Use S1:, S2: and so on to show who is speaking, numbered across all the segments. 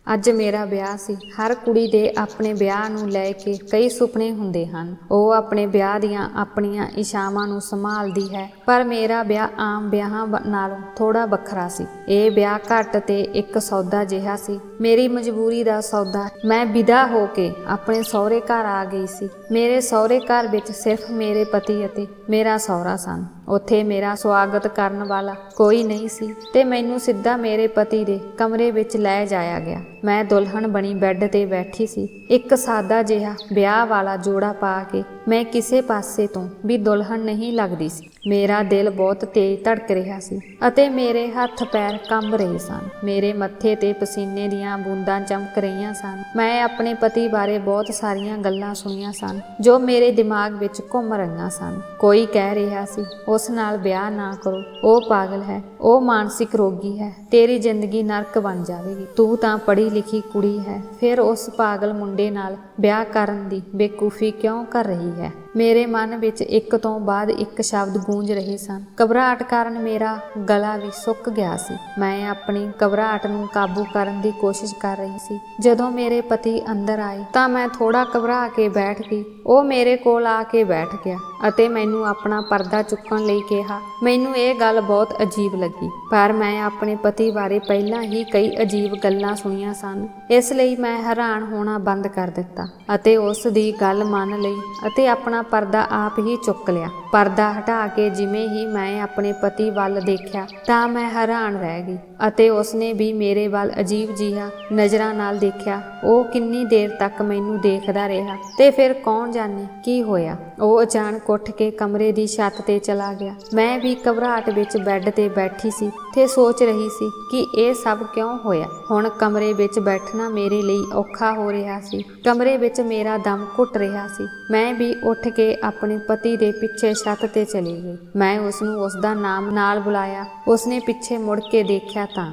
S1: ਅੱਜ ਮੇਰਾ ਵਿਆਹ ਸੀ। ਹਰ ਕੁੜੀ ਦੇ ਆਪਣੇ ਵਿਆਹ ਨੂੰ ਲੈ ਕੇ ਕਈ ਸੁਪਨੇ ਹੁੰਦੇ ਹਨ। ਉਹ ਆਪਣੇ ਵਿਆਹ ਦੀਆਂ ਆਪਣੀਆਂ ਇੱਛਾਵਾਂ ਨੂੰ ਸੰਭਾਲਦੀ ਹੈ, ਪਰ ਮੇਰਾ ਵਿਆਹ ਆਮ ਵਿਆਹਾਂ ਨਾਲੋਂ ਥੋੜਾ ਵੱਖਰਾ ਸੀ। ਇਹ ਵਿਆਹ ਘੱਟ ਤੇ ਇੱਕ ਸੌਦਾ ਜਿਹਾ ਸੀ। ਮੇਰੀ ਮਜਬੂਰੀ ਦਾ ਸੌਦਾ। ਮੈਂ ਵਿਦਾ ਹੋ ਕੇ ਆਪਣੇ ਸਹੁਰੇ ਘਰ ਆ ਗਈ ਸੀ। ਮੇਰੇ ਸਹੁਰੇ ਘਰ ਵਿੱਚ ਸਿਰਫ ਮੇਰੇ ਪਤੀ ਅਤੇ ਮੇਰਾ ਸਹੁਰਾ ਸਨ। ਉੱਥੇ ਮੇਰਾ ਸਵਾਗਤ ਕਰਨ ਵਾਲਾ ਕੋਈ ਨਹੀਂ ਸੀ ਤੇ ਮੈਨੂੰ ਸਿੱਧਾ ਮੇਰੇ ਪਤੀ ਦੇ ਕਮਰੇ ਵਿੱਚ ਲੈ ਜਾਇਆ ਗਿਆ। ਮੈਂ ਦੁਲਹਨ ਬਣੀ ਬੈੱਡ ਤੇ ਬੈਠੀ ਸੀ। ਇੱਕ ਸਾਦਾ ਜਿਹਾ ਵਿਆਹ ਵਾਲਾ ਜੋੜਾ ਪਾ ਕੇ ਮੈਂ ਕਿਸੇ ਪਾਸੇ ਤੋਂ ਵੀ ਦੁਲਹਨ ਨਹੀਂ ਲੱਗਦੀ ਸੀ। ਮੇਰਾ ਦਿਲ ਬਹੁਤ ਤੇਜ਼ ਧੜਕ ਰਿਹਾ ਸੀ ਅਤੇ ਮੇਰੇ ਹੱਥ ਪੈਰ ਕੰਬ ਰਹੇ ਸਨ। ਮੇਰੇ ਮੱਥੇ ਤੇ ਪਸੀਨੇ ਦੀਆਂ ਬੂੰਦਾਂ ਚਮਕ ਰਹੀਆਂ ਸਨ। ਮੈਂ ਆਪਣੇ ਪਤੀ ਬਾਰੇ ਬਹੁਤ ਸਾਰੀਆਂ ਗੱਲਾਂ ਸੁਣੀਆਂ ਸਨ ਜੋ ਮੇਰੇ ਦਿਮਾਗ ਵਿੱਚ ਘੁੰਮ ਰਹੀਆਂ ਸਨ। ਕੋਈ ਕਹਿ ਰਿਹਾ ਸੀ, ਉਸ ਨਾਲ ਵਿਆਹ ਨਾ ਕਰੋ, ਉਹ ਪਾਗਲ ਹੈ, ਉਹ ਮਾਨਸਿਕ ਰੋਗੀ ਹੈ, ਤੇਰੀ ਜ਼ਿੰਦਗੀ ਨਰਕ ਬਣ ਜਾਵੇਗੀ, ਤੂੰ ਤਾਂ ਪੜ੍ਹੀ ਲਿਖੀ ਕੁੜੀ ਹੈ, ਫਿਰ ਉਸ ਪਾਗਲ ਮੁੰਡੇ ਨਾਲ ਵਿਆਹ ਕਰਨ ਦੀ ਬੇਵਕੂਫੀ ਕਿਉਂ ਕਰ ਰਹੀ ਹੈ। ਮੇਰੇ ਮਨ ਵਿੱਚ ਇੱਕ ਤੋਂ ਬਾਅਦ ਇੱਕ ਸ਼ਬਦ ਗੂੰਜ ਰਹੇ ਸਨ। ਘਬਰਾਹਟ ਕਾਰਨ ਮੇਰਾ ਗਲਾ ਵੀ ਸੁੱਕ ਗਿਆ ਸੀ। ਮੈਂ ਆਪਣੀ ਘਬਰਾਹਟ ਨੂੰ ਕਾਬੂ ਕਰਨ ਦੀ ਕੋਸ਼ਿਸ਼ ਕਰ ਰਹੀ ਸੀ। ਜਦੋਂ ਮੇਰੇ ਪਤੀ ਅੰਦਰ ਆਏ ਤਾਂ ਮੈਂ ਥੋੜਾ ਘਬਰਾ ਕੇ ਬੈਠ ਗਈ। ਉਹ ਮੇਰੇ ਕੋਲ ਆ ਕੇ ਬੈਠ ਗਿਆ ਅਤੇ ਮੈਨੂੰ ਆਪਣਾ ਪਰਦਾ ਚੁੱਕਣ ਲਈ ਕਿਹਾ। ਮੈਨੂੰ ਇਹ ਗੱਲ ਬਹੁਤ ਅਜੀਬ ਲੱਗੀ, ਪਰ ਮੈਂ ਆਪਣੇ ਪਤੀ ਬਾਰੇ ਪਹਿਲਾਂ ਹੀ ਕਈ ਅਜੀਬ ਗੱਲਾਂ ਸੁਣੀਆਂ ਸਨ। ਇਸ ਲਈ ਮੈਂ ਹੈਰਾਨ ਹੋਣਾ ਬੰਦ ਕਰ ਦਿੱਤਾ ਅਤੇ ਉਸ ਦੀ ਗੱਲ ਮੰਨ ਲਈ ਅਤੇ ਆਪਣਾ ਪਰਦਾ ਆਪ ਹੀ ਚੁੱਕ ਲਿਆ। ਪਰਦਾ ਹਟਾ ਕੇ ਜਿਵੇਂ ਹੀ ਮੈਂ ਆਪਣੇ ਪਤੀ ਵੱਲ ਦੇਖਿਆ ਤਾਂ ਮੈਂ ਹੈਰਾਨ ਰਹਿ ਗਈ ਅਤੇ ਉਸਨੇ ਵੀ ਮੇਰੇ ਵੱਲ ਅਜੀਬ ਜਿਹੀਆਂ ਨਜ਼ਰਾਂ ਨਾਲ ਦੇਖਿਆ। ਉਹ ਕਿੰਨੀ ਦੇਰ ਤੱਕ ਮੈਨੂੰ ਦੇਖਦਾ ਰਿਹਾ ਤੇ ਫਿਰ ਕੌਣ ਜਾਣੇ ਕੀ ਹੋਇਆ। ਉਹ ਅਚਾਨਕ ਉੱਠ ਕੇ ਕਮਰੇ ਦੀ ਛੱਤ ਤੇ ਚਲਾ ਗਿਆ। ਮੈਂ ਵੀ ਘਬਰਾਹਟ ਵਿੱਚ ਬੈੱਡ ਤੇ ਬੈਠੀ ਸੀ ਤੇ ਸੋਚ ਰਹੀ ਸੀ ਕਿ ਇਹ ਸਭ ਕਿਉਂ ਹੋਇਆ। ਹੁਣ ਕਮਰੇ ਵਿੱਚ ਬੈਠਣਾ ਮੇਰੇ ਲਈ ਔਖਾ ਹੋ ਰਿਹਾ ਸੀ। ਕਮਰੇ ਵਿੱਚ ਮੇਰਾ ਦਮ ਘੁੱਟ ਰਿਹਾ ਸੀ। ਮੈਂ ਵੀ ਉੱਠ ਕੇ ਆਪਣੇ ਪਤੀ ਦੇ ਪਿੱਛੇ ਛੱਤ ਤੇ ਚਲੀ ਗਈ। ਮੈਂ ਉਸਨੂੰ ਉਸਦਾ ਨਾਮ ਨਾਲ ਬੁਲਾਇਆ। ਉਸਨੇ ਪਿੱਛੇ ਮੁੜ ਕੇ ਦੇਖਿਆ ਤਾਂ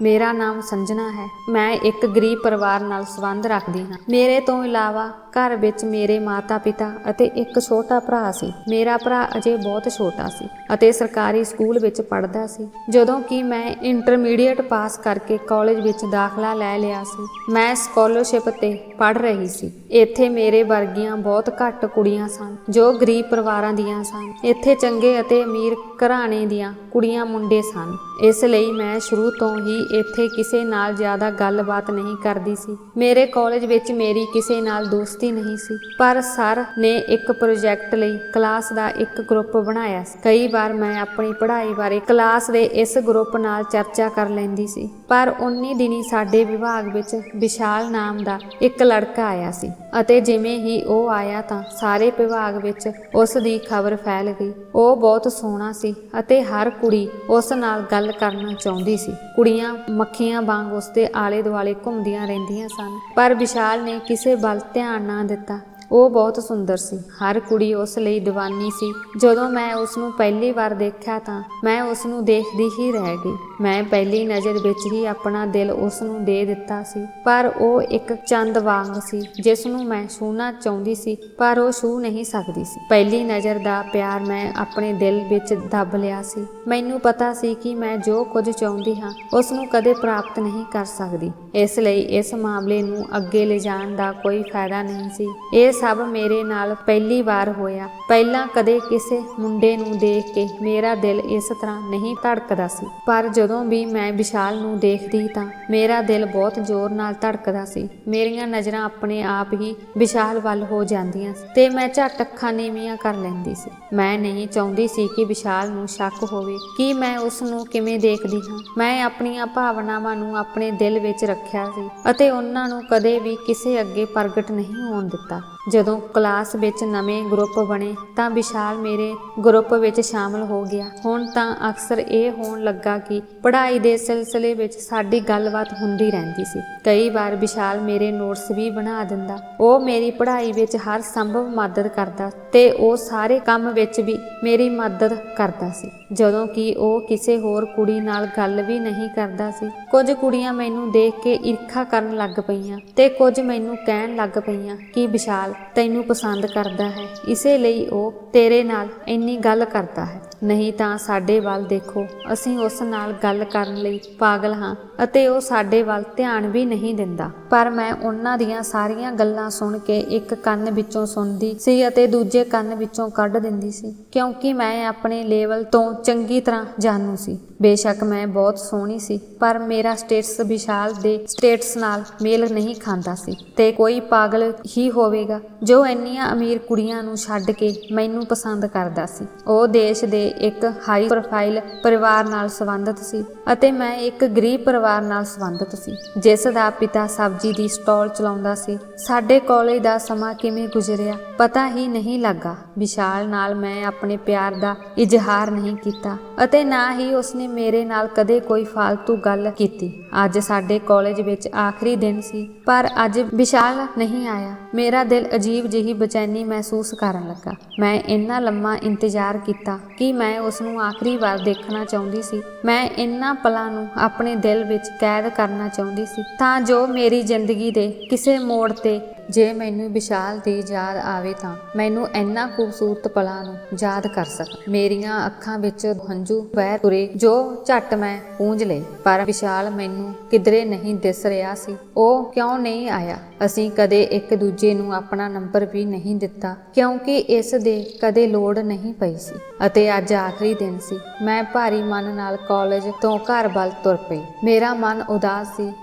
S1: ਮੇਰਾ ਨਾਮ ਸੰਜਨਾ ਹੈ। ਮੈਂ ਇੱਕ ਗਰੀਬ ਪਰਿਵਾਰ ਨਾਲ ਸੰਬੰਧ ਰੱਖਦੀ ਹਾਂ। ਮੇਰੇ ਤੋਂ ਇਲਾਵਾ ਘਰ ਵਿੱਚ ਮੇਰੇ ਮਾਤਾ ਪਿਤਾ ਅਤੇ ਇੱਕ ਛੋਟਾ ਭਰਾ ਸੀ। ਮੇਰਾ ਭਰਾ ਅਜੇ ਬਹੁਤ ਛੋਟਾ ਸੀ ਅਤੇ ਸਰਕਾਰੀ ਸਕੂਲ ਵਿੱਚ ਪੜ੍ਹਦਾ ਸੀ ਜਦੋਂ ਕਿ ਮੈਂ ਇੰਟਰਮੀਡੀਏਟ ਪਾਸ ਕਰਕੇ ਕਾਲਜ ਵਿੱਚ ਦਾਖਲਾ ਲੈ ਲਿਆ ਸੀ। ਮੈਂ ਸਕਾਲਰਸ਼ਿਪ ਤੇ ਪੜ੍ਹ ਰਹੀ ਸੀ। ਇੱਥੇ ਮੇਰੇ ਵਰਗੀਆਂ ਬਹੁਤ ਘੱਟ ਕੁੜੀਆਂ ਸਨ ਜੋ ਗਰੀਬ ਪਰਿਵਾਰਾਂ ਦੀਆਂ ਸਨ। ਇੱਥੇ ਚੰਗੇ ਅਤੇ ਅਮੀਰ ਘਰਾਣੇ ਦੀਆਂ ਕੁੜੀਆਂ ਮੁੰਡੇ ਸਨ। ਇਸ ਲਈ ਮੈਂ ਸ਼ੁਰੂ ਤੋਂ ਹੀ ਇੱਥੇ ਕਿਸੇ ਨਾਲ ਜ਼ਿਆਦਾ ਗੱਲਬਾਤ ਨਹੀਂ ਕਰਦੀ ਸੀ। ਮੇਰੇ ਕਾਲਜ ਵਿੱਚ ਮੇਰੀ ਕਿਸੇ ਨਾਲ ਦੋਸਤੀ ਨਹੀਂ ਸੀ, ਪਰ ਸਰ ਨੇ ਇੱਕ ਪ੍ਰੋਜੈਕਟ ਲਈ ਕਲਾਸ ਦਾ ਇੱਕ ਗਰੁੱਪ ਬਣਾਇਆ ਸੀ। ਕਈ ਵਾਰ ਮੈਂ ਆਪਣੀ ਪੜ੍ਹਾਈ ਬਾਰੇ ਕਲਾਸ ਦੇ ਇਸ ਗਰੁੱਪ ਨਾਲ ਚਰਚਾ ਕਰ ਲੈਂਦੀ ਸੀ। ਪਰ ਉਨੀ ਦਿਨੀ ਸਾਡੇ ਵਿਭਾਗ ਵਿੱਚ ਵਿਸ਼ਾਲ ਨਾਮ ਦਾ ਇੱਕ ਲੜਕਾ ਆਇਆ ਸੀ ਅਤੇ ਜਿਵੇਂ ਹੀ ਉਹ ਆਇਆ ਤਾਂ ਸਾਰੇ ਵਿਭਾਗ ਵਿੱਚ ਉਸ ਦੀ ਖਬਰ ਫੈਲ ਗਈ। ਉਹ ਬਹੁਤ ਸੋਹਣਾ ਸੀ ਅਤੇ ਹਰ ਕੁੜੀ ਉਸ ਨਾਲ ਗੱਲ ਕਰਨਾ ਚਾਹੁੰਦੀ ਸੀ। ਕੁੜੀਆਂ ਮੱਖੀਆਂ ਵਾਂਗ ਉਸਦੇ ਆਲੇ ਦੁਆਲੇ ਘੁੰਮਦੀਆਂ ਰਹਿੰਦੀਆਂ ਸਨ, ਪਰ ਵਿਸ਼ਾਲ ਨੇ ਕਿਸੇ ਵੱਲ ਧਿਆਨ ਨਾ ਦਿੱਤਾ। ਉਹ ਬਹੁਤ ਸੁੰਦਰ ਸੀ। ਹਰ ਕੁੜੀ ਉਸ ਲਈ ਦੀਵਾਨੀ ਸੀ। ਜਦੋਂ ਮੈਂ ਉਸਨੂੰ ਪਹਿਲੀ ਵਾਰ ਦੇਖਿਆ ਤਾਂ ਮੈਂ ਉਸਨੂੰ ਦੇਖਦੀ ਹੀ ਰਹਿ ਗਈ। ਮੈਂ ਪਹਿਲੀ ਨਜ਼ਰ ਵਿੱਚ ਹੀ ਆਪਣਾ ਦਿਲ ਉਸਨੂੰ ਦੇ ਦਿੱਤਾ ਸੀ। ਪਰ ਉਹ ਇੱਕ ਚੰਦ ਵਾਂਗ ਸੀ ਜਿਸ ਨੂੰ ਮੈਂ ਛੂਹਣਾ ਚਾਹੁੰਦੀ ਸੀ ਪਰ ਉਹ ਛੂਹ ਨਹੀਂ ਸਕਦੀ ਸੀ। ਪਹਿਲੀ ਨਜ਼ਰ ਦਾ ਪਿਆਰ ਮੈਂ ਆਪਣੇ ਦਿਲ ਵਿੱਚ ਦੱਬ ਲਿਆ ਸੀ। ਮੈਨੂੰ ਪਤਾ ਸੀ ਕਿ ਮੈਂ ਜੋ ਕੁਝ ਚਾਹੁੰਦੀ ਹਾਂ ਉਸਨੂੰ ਕਦੇ ਪ੍ਰਾਪਤ ਨਹੀਂ ਕਰ ਸਕਦੀ। ਇਸ ਲਈ ਇਸ ਮਾਮਲੇ ਨੂੰ ਅੱਗੇ ਲਿਜਾਣ ਦਾ ਕੋਈ ਫਾਇਦਾ ਨਹੀਂ ਸੀ। ਇਹ ਸਭ ਮੇਰੇ ਨਾਲ ਪਹਿਲੀ ਵਾਰ ਹੋਇਆ। ਪਹਿਲਾਂ ਕਦੇ ਕਿਸੇ ਮੁੰਡੇ ਨੂੰ ਦੇਖ ਕੇ ਮੇਰਾ ਦਿਲ ਇਸ ਤਰ੍ਹਾਂ ਨਹੀਂ ਧੜਕਦਾ ਸੀ, ਪਰ ਜਦੋਂ ਵੀ ਮੈਂ ਵਿਸ਼ਾਲ ਨੂੰ ਦੇਖਦੀ ਤਾਂ ਮੇਰਾ ਦਿਲ ਬਹੁਤ ਜ਼ੋਰ ਨਾਲ ਧੜਕਦਾ ਸੀ। ਮੇਰੀਆਂ ਨਜ਼ਰਾਂ ਆਪਣੇ ਆਪ ਹੀ ਵਿਸ਼ਾਲ ਵੱਲ ਹੋ ਜਾਂਦੀਆਂ ਸੀ ਤੇ ਮੈਂ ਝੱਟ ਅੱਖਾਂ ਨੀਵੀਆਂ ਕਰ ਲੈਂਦੀ ਸੀ। ਮੈਂ ਨਹੀਂ ਚਾਹੁੰਦੀ ਸੀ ਕਿ ਵਿਸ਼ਾਲ ਨੂੰ ਸ਼ੱਕ ਹੋਵੇ ਕਿ ਮੈਂ ਉਸ ਨੂੰ ਕਿਵੇਂ ਦੇਖਦੀ ਹਾਂ। ਮੈਂ ਆਪਣੀਆਂ ਭਾਵਨਾਵਾਂ ਨੂੰ ਆਪਣੇ ਦਿਲ ਵਿੱਚ ਰੱਖਿਆ ਸੀ ਅਤੇ ਉਹਨਾਂ ਨੂੰ ਕਦੇ ਵੀ ਕਿਸੇ ਅੱਗੇ ਪ੍ਰਗਟ ਨਹੀਂ ਹੋਣ ਦਿੱਤਾ। ਜਦੋਂ ਕਲਾਸ ਵਿੱਚ ਨਵੇਂ ਗਰੁੱਪ ਬਣੇ ਤਾਂ ਵਿਸ਼ਾਲ ਮੇਰੇ ਗਰੁੱਪ ਵਿੱਚ ਸ਼ਾਮਲ ਹੋ ਗਿਆ। ਹੁਣ ਤਾਂ ਅਕਸਰ ਇਹ ਹੋਣ ਲੱਗਾ ਕਿ ਪੜ੍ਹਾਈ ਦੇ ਸਿਲਸਿਲੇ ਵਿੱਚ ਸਾਡੀ ਗੱਲਬਾਤ ਹੁੰਦੀ ਰਹਿੰਦੀ ਸੀ। ਕਈ ਵਾਰ ਵਿਸ਼ਾਲ ਮੇਰੇ ਨੋਟਸ ਵੀ ਬਣਾ ਦਿੰਦਾ। ਉਹ ਮੇਰੀ ਪੜ੍ਹਾਈ ਵਿੱਚ ਹਰ ਸੰਭਵ ਮਦਦ ਕਰਦਾ ਤੇ ਉਹ ਸਾਰੇ ਕੰਮ ਵਿੱਚ ਵੀ ਮੇਰੀ ਮਦਦ ਕਰਦਾ ਸੀ, ਜਦੋਂ ਕਿ ਉਹ ਕਿਸੇ ਹੋਰ ਕੁੜੀ ਨਾਲ ਗੱਲ ਵੀ ਨਹੀਂ ਕਰਦਾ ਸੀ। ਕੁਝ ਕੁੜੀਆਂ ਮੈਨੂੰ ਦੇਖ ਕੇ ਈਰਖਾ ਕਰਨ ਲੱਗ ਪਈਆਂ ਤੇ ਕੁਝ ਮੈਨੂੰ ਕਹਿਣ ਲੱਗ ਪਈਆਂ ਕਿ ਵਿਸ਼ਾਲ ਤੈਨੂੰ ਪਸੰਦ ਕਰਦਾ ਹੈ, ਇਸੇ ਲਈ ਉਹ ਤੇਰੇ ਨਾਲ ਇੰਨੀ ਗੱਲ ਕਰਦਾ ਹੈ। ਨਹੀਂ ਤਾਂ ਸਾਡੇ ਵੱਲ ਦੇਖੋ, ਅਸੀਂ ਉਸ ਨਾਲ ਗੱਲ ਕਰਨ ਲਈ ਪਾਗਲ ਹਾਂ ਅਤੇ ਉਹ ਸਾਡੇ ਵੱਲ ਧਿਆਨ ਵੀ ਨਹੀਂ ਦਿੰਦਾ। ਪਰ ਮੈਂ ਉਹਨਾਂ ਦੀਆਂ ਸਾਰੀਆਂ ਗੱਲਾਂ ਸੁਣ ਕੇ ਇੱਕ ਕੰਨ ਵਿੱਚੋਂ ਸੁਣਦੀ ਸੀ ਅਤੇ ਦੂਜੇ ਕੰਨ ਵਿੱਚੋਂ ਕੱਢ ਦਿੰਦੀ ਸੀ, ਕਿਉਂਕਿ ਮੈਂ ਆਪਣੇ ਲੈਵਲ ਤੋਂ ਚੰਗੀ ਤਰ੍ਹਾਂ ਜਾਣੂ ਸੀ। ਬੇਸ਼ੱਕ ਮੈਂ ਬਹੁਤ ਸੋਹਣੀ ਸੀ, ਪਰ ਮੇਰਾ ਸਟੇਟਸ ਵਿਸ਼ਾਲ ਦੇ ਸਟੇਟਸ ਨਾਲ ਮੇਲ ਨਹੀਂ ਖਾਂਦਾ ਸੀ। ਤੇ ਕੋਈ ਪਾਗਲ ਹੀ ਹੋਵੇਗਾ ਜੋ ਇੰਨੀਆਂ ਅਮੀਰ ਕੁੜੀਆਂ ਨੂੰ ਛੱਡ ਕੇ ਮੈਨੂੰ ਪਸੰਦ ਕਰਦਾ ਸੀ। ਉਹ ਦੇਸ਼ ਦੇ ਇੱਕ ਹਾਈ ਪ੍ਰੋਫਾਈਲ ਪਰਿਵਾਰ ਨਾਲ ਸੰਬੰਧਿਤ ਸੀ ਅਤੇ ਮੈਂ ਇੱਕ ਗਰੀਬ ਪਰਿਵਾਰ ਨਾਲ ਸੰਬੰਧਿਤ ਸੀ, ਜਿਸ ਦਾ ਪਿਤਾ ਸਬਜ਼ੀ ਦੀ ਸਟਾਲ ਚਲਾਉਂਦਾ ਸੀ। ਸਾਡੇ ਕਾਲਜ ਦਾ ਸਮਾਂ ਕਿਵੇਂ ਗੁਜ਼ਰਿਆ ਪਤਾ ਹੀ ਨਹੀਂ ਲੱਗਾ। ਵਿਸ਼ਾਲ ਨਾਲ ਮੈਂ ਆਪਣੇ ਪਿਆਰ ਦਾ ਇਜ਼ਹਾਰ ਨਹੀਂ ਕੀਤਾ ਅਤੇ ਨਾ ਹੀ ਉਸਨੇ ਮੇਰੇ ਨਾਲ ਕਦੇ ਕੋਈ ਫਾਲਤੂ ਗੱਲ ਕੀਤੀ। ਅੱਜ ਸਾਡੇ ਕਾਲਜ ਵਿੱਚ ਆਖਰੀ ਦਿਨ ਸੀ, ਪਰ ਅੱਜ ਵਿਸ਼ਾਲ ਨਹੀਂ ਆਇਆ। ਮੇਰਾ ਦਿਲ ਅਜੀਬ ਜਿਹੀ ਬੇਚੈਨੀ ਮਹਿਸੂਸ ਕਰਨ ਲੱਗਾ। ਮੈਂ ਇੰਨਾ ਲੰਮਾ ਇੰਤਜ਼ਾਰ ਕੀਤਾ ਕਿ ਮੈਂ ਉਸ ਨੂੰ ਆਖਰੀ ਵਾਰ ਦੇਖਣਾ ਚਾਹੁੰਦੀ ਸੀ। ਮੈਂ ਇਹਨਾਂ ਪਲਾਂ ਨੂੰ ਆਪਣੇ ਦਿਲ ਵਿੱਚ ਕੈਦ ਕਰਨਾ ਚਾਹੁੰਦੀ ਸੀ, ਤਾਂ ਜੋ ਮੇਰੀ ਜ਼ਿੰਦਗੀ ਦੇ ਕਿਸੇ ਮੋੜ ਤੇ ਜੇ ਮੈਨੂੰ ਵਿਸ਼ਾਲ ਦੀ ਯਾਦ ਆਵੇ ਤਾਂ ਮੈਨੂੰ ਇਹਨਾਂ ਖੂਬਸੂਰਤ ਪਲਾਂ ਨੂੰ ਯਾਦ ਕਰ ਸਕਾਂ। ਮੇਰੀਆਂ ਅੱਖਾਂ ਵਿੱਚ ਹੰਝੂ ਵਹਿ ਤੁਰੇ ਜੋ ਝੱਟ ਮੈਂ ਪੂੰਝ ਲਏ, ਪਰ ਵਿਸ਼ਾਲ ਮੈਨੂੰ ਕਿਧਰੇ ਨਹੀਂ ਦਿਸ ਰਿਹਾ ਸੀ। ਉਹ ਕਿਉਂ ਨਹੀਂ ਆਇਆ? ਅਸੀਂ ਕਦੇ ਇੱਕ ਦੂਜੇ ਨੂੰ ਆਪਣਾ ਨੰਬਰ ਵੀ ਨਹੀਂ ਦਿੱਤਾ, ਕਿਉਂਕਿ ਇਸ ਦੇ ਕਦੇ ਲੋੜ ਨਹੀਂ ਪਈ ਸੀ। ਅਤੇ ਅੱਜ ਆਖਰੀ ਦਿਨ ਸੀ। ਮੈਂ ਭਾਰੀ ਮਨ ਨਾਲ ਕਾਲਜ ਤੋਂ ਘਰ ਵੱਲ ਤੁਰ ਪਈ। ਮੇਰਾ ਮਨ ਉਦਾਸ ਸੀ,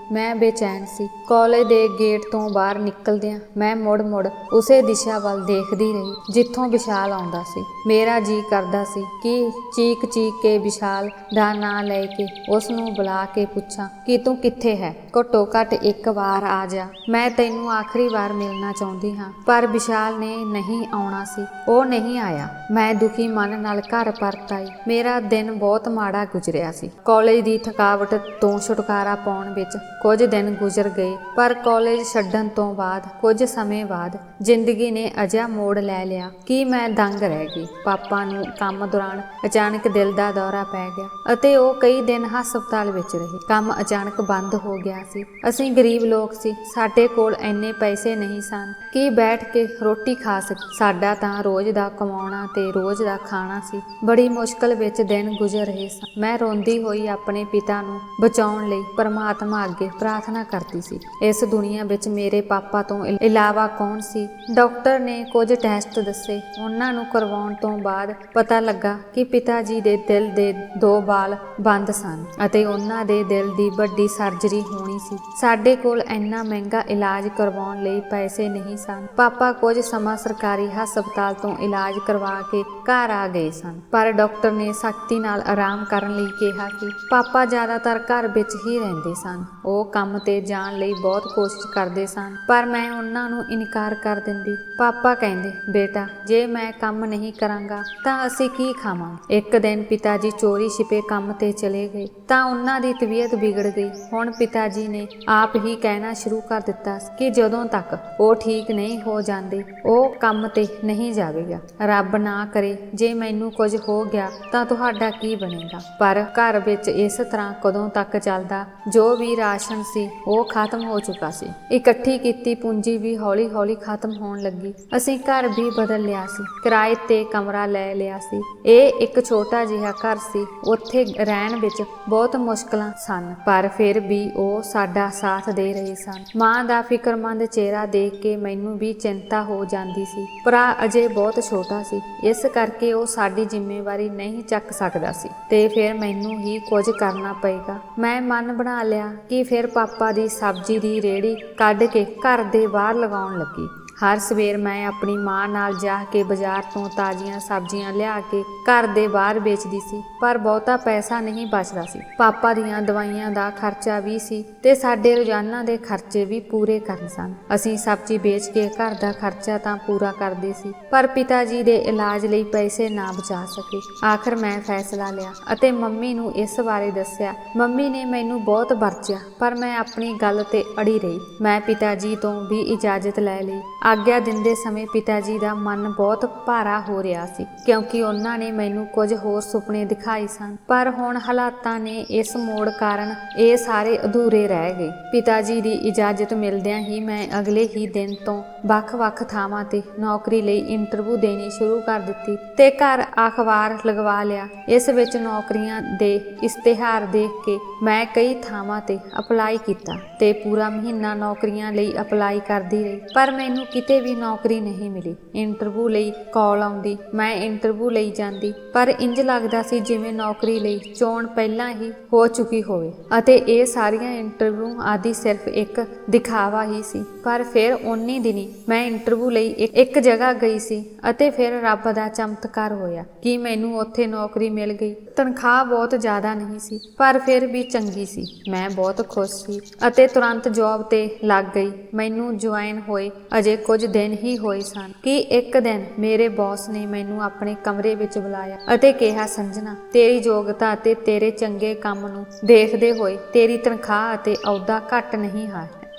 S1: ਮੈਂ ਬੇਚੈਨ ਸੀ। ਕਾਲਜ ਦੇ ਗੇਟ ਤੋਂ ਬਾਹਰ ਨਿਕਲਦਿਆਂ ਮੈਂ ਮੁੜ ਉਸੇ ਦਿਸ਼ਾ ਵੱਲ ਦੇਖਦੀ ਰਹੀ ਜਿੱਥੋਂ ਵਿਸ਼ਾਲ ਆਉਂਦਾ ਸੀ। ਮੇਰਾ ਜੀ ਕਰਦਾ ਸੀ ਕਿ ਚੀਕ ਕੇ ਵਿਸ਼ਾਲ ਦਾ ਨਾਂ ਲੈ ਕੇ ਉਸ ਨੂੰ ਬੁਲਾ ਕੇ ਪੁੱਛਾਂ ਕਿ ਤੂੰ ਕਿੱਥੇ ਹੈ, ਘੱਟੋ ਘੱਟ ਇੱਕ ਵਾਰ ਆ ਜਾ, ਮੈਂ ਤੈਨੂੰ ਆਖਰੀ ਵਾਰ ਮਿਲਣਾ ਚਾਹੁੰਦੀ ਹਾਂ। ਪਰ ਵਿਸ਼ਾਲ ਨੇ ਨਹੀਂ ਆਉਣਾ ਸੀ। ਉਹ ਨਹੀਂ ਆਇਆ। ਮੈਂ ਦੁਖੀ ਮਨ ਨਾਲ ਘਰ ਪਰਤ ਆਈ। ਮੇਰਾ ਦਿਨ ਬਹੁਤ ਮਾੜਾ ਗੁਜ਼ਰਿਆ ਸੀ। ਕਾਲਜ ਦੀ ਥਕਾਵਟ ਤੋਂ ਛੁਟਕਾਰਾ ਪਾਉਣ ਵਿੱਚ ਕੁਝ ਦਿਨ ਗੁਜ਼ਰ ਗਏ, ਪਰ ਕਾਲਜ ਛੱਡਣ ਤੋਂ ਬਾਅਦ ਕੁਝ ਸਮੇਂ ਬਾਅਦ ਜ਼ਿੰਦਗੀ ਨੇ ਅਜਿਹਾ ਮੋੜ ਲੈ ਲਿਆ ਕਿ ਮੈਂ ਦੰਗ ਰਹਿ ਗਈ। ਪਾਪਾ ਨੂੰ ਕੰਮ ਦੌਰਾਨ ਅਚਾਨਕ ਦਿਲ ਦਾ ਦੌਰਾ ਪੈ ਗਿਆ ਅਤੇ ਉਹ ਕਈ ਦਿਨ ਹਸਪਤਾਲ ਵਿੱਚ ਰਹੇ। ਕੰਮ ਅਚਾਨਕ ਬੰਦ ਹੋ ਗਿਆ ਸੀ। ਅਸੀਂ ਗਰੀਬ ਲੋਕ ਸੀ, ਸਾਡੇ ਕੋਲ ਇੰਨੇ ਪੈਸੇ ਨਹੀਂ ਸਨ ਕਿ ਬੈਠ ਕੇ ਰੋਟੀ ਖਾ ਸਕੀ। ਸਾਡਾ ਤਾਂ ਰੋਜ਼ ਦਾ ਕਮਾਉਣਾ ਤੇ ਰੋਜ਼ ਦਾ ਖਾਣਾ ਸੀ। ਬੜੀ ਮੁਸ਼ਕਲ ਵਿੱਚ ਦਿਨ ਗੁਜ਼ਰ ਰਹੇ ਸਨ। ਮੈਂ ਰੋਂਦੀ ਹੋਈ ਆਪਣੇ ਪਿਤਾ ਨੂੰ ਬਚਾਉਣ ਲਈ ਪਰਮਾਤਮਾ ਅੱਗੇ ਪ੍ਰਾਰਥਨਾ ਕਰਦੀ ਸੀ। ਇਸ ਦੁਨੀਆ ਵਿੱਚ ਮੇਰੇ ਪਾਪਾ ਤੋਂ ਇਲਾਵਾ ਕੌਣ ਸੀ? ਡਾਕਟਰ ਨੇ ਕੁਝ ਟੈਸਟ ਦੱਸੇ। ਉਹਨਾਂ ਨੂੰ ਕਰਵਾਉਣ ਤੋਂ ਬਾਅਦ ਪਤਾ ਲੱਗਾ ਕਿ ਪਿਤਾ ਜੀ ਦੇ ਦਿਲ ਦੇ 2 ਵਾਲ ਬੰਦ ਸਨ ਅਤੇ ਉਹਨਾਂ ਦੇ ਦਿਲ ਦੀ ਵੱਡੀ ਸਰਜਰੀ ਹੋਣੀ ਸੀ। ਸਾਡੇ ਕੋਲ ਇੰਨਾ ਮਹਿੰਗਾ ਇਲਾਜ ਕਰਵਾਉਣ ਲਈ ਪੈਸੇ ਨਹੀਂ ਸਨ। ਪਾਪਾ ਕੁਝ ਸਮਾਂ ਸਰਕਾਰੀ ਹਸਪਤਾਲ ਤੋਂ ਇਲਾਜ ਕਰਵਾ ਕੇ ਘਰ ਆ ਗਏ ਸਨ, ਪਰ ਡਾਕਟਰ ਨੇ ਸਖਤੀ ਨਾਲ ਆਰਾਮ ਕਰਨ ਲਈ ਕਿਹਾ ਸੀ। ਪਾਪਾ ਜ਼ਿਆਦਾਤਰ ਘਰ ਵਿੱਚ ਹੀ ਰਹਿੰਦੇ ਸਨ। ਉਹ ਕੰਮ ਤੇ ਜਾਣ ਲਈ ਬਹੁਤ ਕੋਸ਼ਿਸ਼ ਕਰਦੇ ਸਨ, ਪਰ ਮੈਂ ਉਹਨਾਂ ਨੂੰ ਇਨਕਾਰ ਕਰ ਦਿੰਦੀ। ਪਾਪਾ ਕਹਿੰਦੇ, ਬੇਟਾ, ਜੇ ਮੈਂ ਕੰਮ ਨਹੀਂ ਕਰਾਂਗਾ ਤਾਂ ਅਸੀਂ ਕੀ ਖਾਵਾਂਗੇ? ਇੱਕ ਦਿਨ ਪਿਤਾ ਜੀ ਚੋਰੀ ਛਿਪੇ ਕੰਮ ਤੇ ਚਲੇ ਗਏ ਤਾਂ ਉਹਨਾਂ ਦੀ ਤਬੀਅਤ ਵਿਗੜ ਗਈ। ਹੁਣ ਪਿਤਾ ਜੀ ਨੇ ਆਪ ਹੀ ਕਹਿਣਾ ਸ਼ੁਰੂ ਕਰ ਦਿੱਤਾ ਕਿ ਜਦੋਂ ਤੱਕ ਉਹ ਠੀਕ ਨਹੀਂ ਹੋ ਜਾਂਦੇ ਉਹ ਕੰਮ ਤੇ ਨਹੀਂ ਜਾਵੇਗਾ। ਰੱਬ ਨਾ ਕਰੇ ਜੇ ਮੈਨੂੰ ਕੁਝ ਹੋ ਗਿਆ ਤਾਂ ਤੁਹਾਡਾ ਕੀ ਬਣੇਗਾ? ਪਰ ਘਰ ਵਿੱਚ ਇਸ ਤਰ੍ਹਾਂ ਕਦੋਂ ਤੱਕ ਚੱਲਦਾ? ਜੋ ਵੀ ਰਾਸ਼ਨ ਸੀ ਉਹ ਖਤਮ ਹੋ ਚੁੱਕਾ ਸੀ। ਇਕੱਠੀ ਕੀਤੀ ਪੂੰਜੀ ਵੀ ਹੌਲੀ ਖਤਮ ਹੋਣ ਲੱਗੀ। ਅਸੀਂ ਘਰ ਵੀ ਬਦਲ ਲਿਆ ਸੀ, ਕਿਰਾਏ ਤੇ ਕਮਰਾ ਲੈ ਲਿਆ ਸੀ। ਇਹ ਇੱਕ ਛੋਟਾ ਜਿਹਾ ਘਰ ਸੀ। ਉੱਥੇ ਰਹਿਣ ਵਿੱਚ ਬਹੁਤ ਮੁਸ਼ਕਲਾਂ ਸਨ, ਪਰ ਫਿਰ ਵੀ ਉਹ ਸਾਡਾ ਸਾਥ ਦੇ ਰਹੇ ਸਨ। ਮਾਂ ਦਾ ਫਿਕਰਮੰਦ ਚਿਹਰਾ ਦੇਖ ਕੇ ਮੈਨੂੰ ਵੀ ਚਿੰਤਾ ਹੋ ਜਾਂਦੀ ਸੀ। ਭਰਾ ਅਜੇ ਬਹੁਤ ਛੋਟਾ ਸੀ, ਇਸ ਕਰਕੇ ਉਹ ਸਾਡੀ ਜ਼ਿੰਮੇਵਾਰੀ ਨਹੀਂ ਚੱਕ ਸਕਦਾ ਸੀ ਤੇ ਫਿਰ ਮੈਨੂੰ ਹੀ ਕੁਝ ਕਰਨਾ ਪਏਗਾ। ਮੈਂ ਮਨ ਬਣਾ ਲਿਆ ਕਿ ਫਿਰ ਪਾਪਾ ਦੀ ਸਬਜ਼ੀ ਦੀ ਰੇਹੜੀ ਕੱਢ ਕੇ ਘਰ ਦੇ ਬਾਹਰ ਲਗਾਉਣ ਲੱਗੀ। ਹਰ ਸਵੇਰ ਮੈਂ ਆਪਣੀ ਮਾਂ ਨਾਲ ਜਾ ਕੇ ਬਾਜ਼ਾਰ ਤੋਂ ਤਾਜ਼ੀਆਂ ਸਬਜ਼ੀਆਂ ਲਿਆ ਕੇ ਘਰ ਦੇ ਬਾਹਰ ਵੇਚਦੀ ਸੀ, ਪਰ ਬਹੁਤਾ ਪੈਸਾ ਨਹੀਂ ਬਚਦਾ ਸੀ। ਪਾਪਾ ਦੀਆਂ ਦਵਾਈਆਂ ਦਾ ਖਰਚਾ ਵੀ ਸੀ ਤੇ ਸਾਡੇ ਰੋਜ਼ਾਨਾ ਦੇ ਖਰਚੇ ਵੀ ਪੂਰੇ ਕਰਨੇ ਸਨ। ਅਸੀਂ ਸਬਜ਼ੀ ਵੇਚ ਕੇ ਘਰ ਦਾ ਖਰਚਾ ਤਾਂ ਪੂਰਾ ਕਰਦੇ ਸੀ, ਪਰ ਪਿਤਾ ਜੀ ਦੇ ਇਲਾਜ ਲਈ ਪੈਸੇ ਨਾ ਬਚਾ ਸਕੇ। ਆਖਰ ਮੈਂ ਫੈਸਲਾ ਲਿਆ ਅਤੇ ਮੰਮੀ ਨੂੰ ਇਸ ਬਾਰੇ ਦੱਸਿਆ। ਮੰਮੀ ਨੇ ਮੈਨੂੰ ਬਹੁਤ ਵਰਜਿਆ, ਪਰ ਮੈਂ ਆਪਣੀ ਗੱਲ ਤੇ ਅੜੀ ਰਹੀ। ਮੈਂ ਪਿਤਾ ਜੀ ਤੋਂ ਵੀ ਇਜਾਜ਼ਤ ਲੈ ਲਈ ਆਗਿਆ ਦਿੰਦੇ ਸਮੇਂ ਪਿਤਾ ਜੀ ਦਾ ਮਨ ਬਹੁਤ ਭਾਰਾ ਹੋ ਰਿਹਾ ਸੀ, ਕਿਉਂਕਿ ਉਹਨਾਂ ਨੇ ਮੈਨੂੰ ਕੁਝ ਹੋਰ ਸੁਪਨੇ ਦਿਖਾਏ ਸਨ। ਪਰ ਹੁਣ ਹਾਲਾਤਾਂ ਨੇ ਇਸ ਮੋੜ ਕਾਰਨ ਇਹ ਸਾਰੇ ਅਧੂਰੇ ਰਹਿ ਗਏ। ਪਿਤਾ ਜੀ ਦੀ ਇਜਾਜ਼ਤ ਮਿਲਦਿਆਂ ਹੀ ਮੈਂ ਅਗਲੇ ਹੀ ਦਿਨ ਤੋਂ ਵੱਖ-ਵੱਖ ਥਾਵਾਂ ਤੇ ਨੌਕਰੀ ਲਈ ਇੰਟਰਵਿਊ ਦੇਣੀ ਸ਼ੁਰੂ ਕਰ ਦਿੱਤੀ ਤੇ ਘਰ ਅਖਬਾਰ ਲਗਵਾ ਲਿਆ। ਇਸ ਵਿੱਚ ਨੌਕਰੀਆਂ ਦੇ ਇਸ਼ਤਿਹਾਰ ਦੇਖ ਕੇ ਮੈਂ ਕਈ ਥਾਵਾਂ ਤੇ ਅਪਲਾਈ ਕੀਤਾ ਤੇ ਪੂਰਾ ਮਹੀਨਾ ਨੌਕਰੀਆਂ ਲਈ ਅਪਲਾਈ ਕਰਦੀ ਰਹੀ, ਪਰ ਮੈਨੂੰ ਕਿਤੇ ਵੀ ਨੌਕਰੀ ਨਹੀਂ ਮਿਲੀ। ਇੰਟਰਵਿਊ ਲਈ ਕਾਲ ਆਉਂਦੀ, ਮੈਂ ਇੰਟਰਵਿਊ ਲਈ ਜਾਂਦੀ, ਪਰ ਇੰਜ ਲੱਗਦਾ ਸੀ ਜਿਵੇਂ ਨੌਕਰੀ ਲਈ ਚੋਣ ਪਹਿਲਾਂ ਹੀ ਹੋ ਚੁੱਕੀ ਹੋਵੇ ਅਤੇ ਇਹ ਸਾਰੀਆਂ ਇੰਟਰਵਿਊ ਆਦਿ ਸਿਰਫ ਇੱਕ ਦਿਖਾਵਾ ਹੀ ਸੀ। ਪਰ ਫਿਰ ਉਨੀ ਦਿਨੀ ਮੈਂ ਇੰਟਰਵਿਊ ਲਈ ਇੱਕ ਜਗ੍ਹਾ ਗਈ ਸੀ ਅਤੇ ਫਿਰ ਰੱਬ ਦਾ ਚਮਤਕਾਰ ਹੋਇਆ ਕਿ ਮੈਨੂੰ ਉੱਥੇ ਨੌਕਰੀ ਮਿਲ ਗਈ। ਤਨਖਾਹ ਬਹੁਤ ਜ਼ਿਆਦਾ ਨਹੀਂ ਸੀ, ਪਰ ਫਿਰ ਵੀ ਚੰਗੀ ਸੀ। ਮੈਂ ਬਹੁਤ ਖੁਸ਼ ਸੀ ਅਤੇ ਤੁਰੰਤ ਜੌਬ ਤੇ ਲੱਗ ਗਈ। ਮੈਨੂੰ ਜੁਆਇਨ ਹੋਏ ਅਜੇ ਕੁਝ ਦਿਨ ਹੀ ਹੋਏ ਸਨ ਕਿ ਇੱਕ ਦਿਨ ਮੇਰੇ ਬੌਸ ਨੇ ਮੈਨੂੰ ਆਪਣੇ ਕਮਰੇ ਵਿੱਚ ਬੁਲਾਇਆ ਅਤੇ ਕਿਹਾ, ਸੰਜਨਾ, ਤੇਰੀ ਯੋਗਤਾ ਅਤੇ ਤੇਰੇ ਚੰਗੇ ਕੰਮ ਨੂੰ ਦੇਖਦੇ ਹੋਏ ਤੇਰੀ ਤਨਖਾਹ ਅਤੇ ਅਹੁਦਾ ਘੱਟ ਨਹੀਂ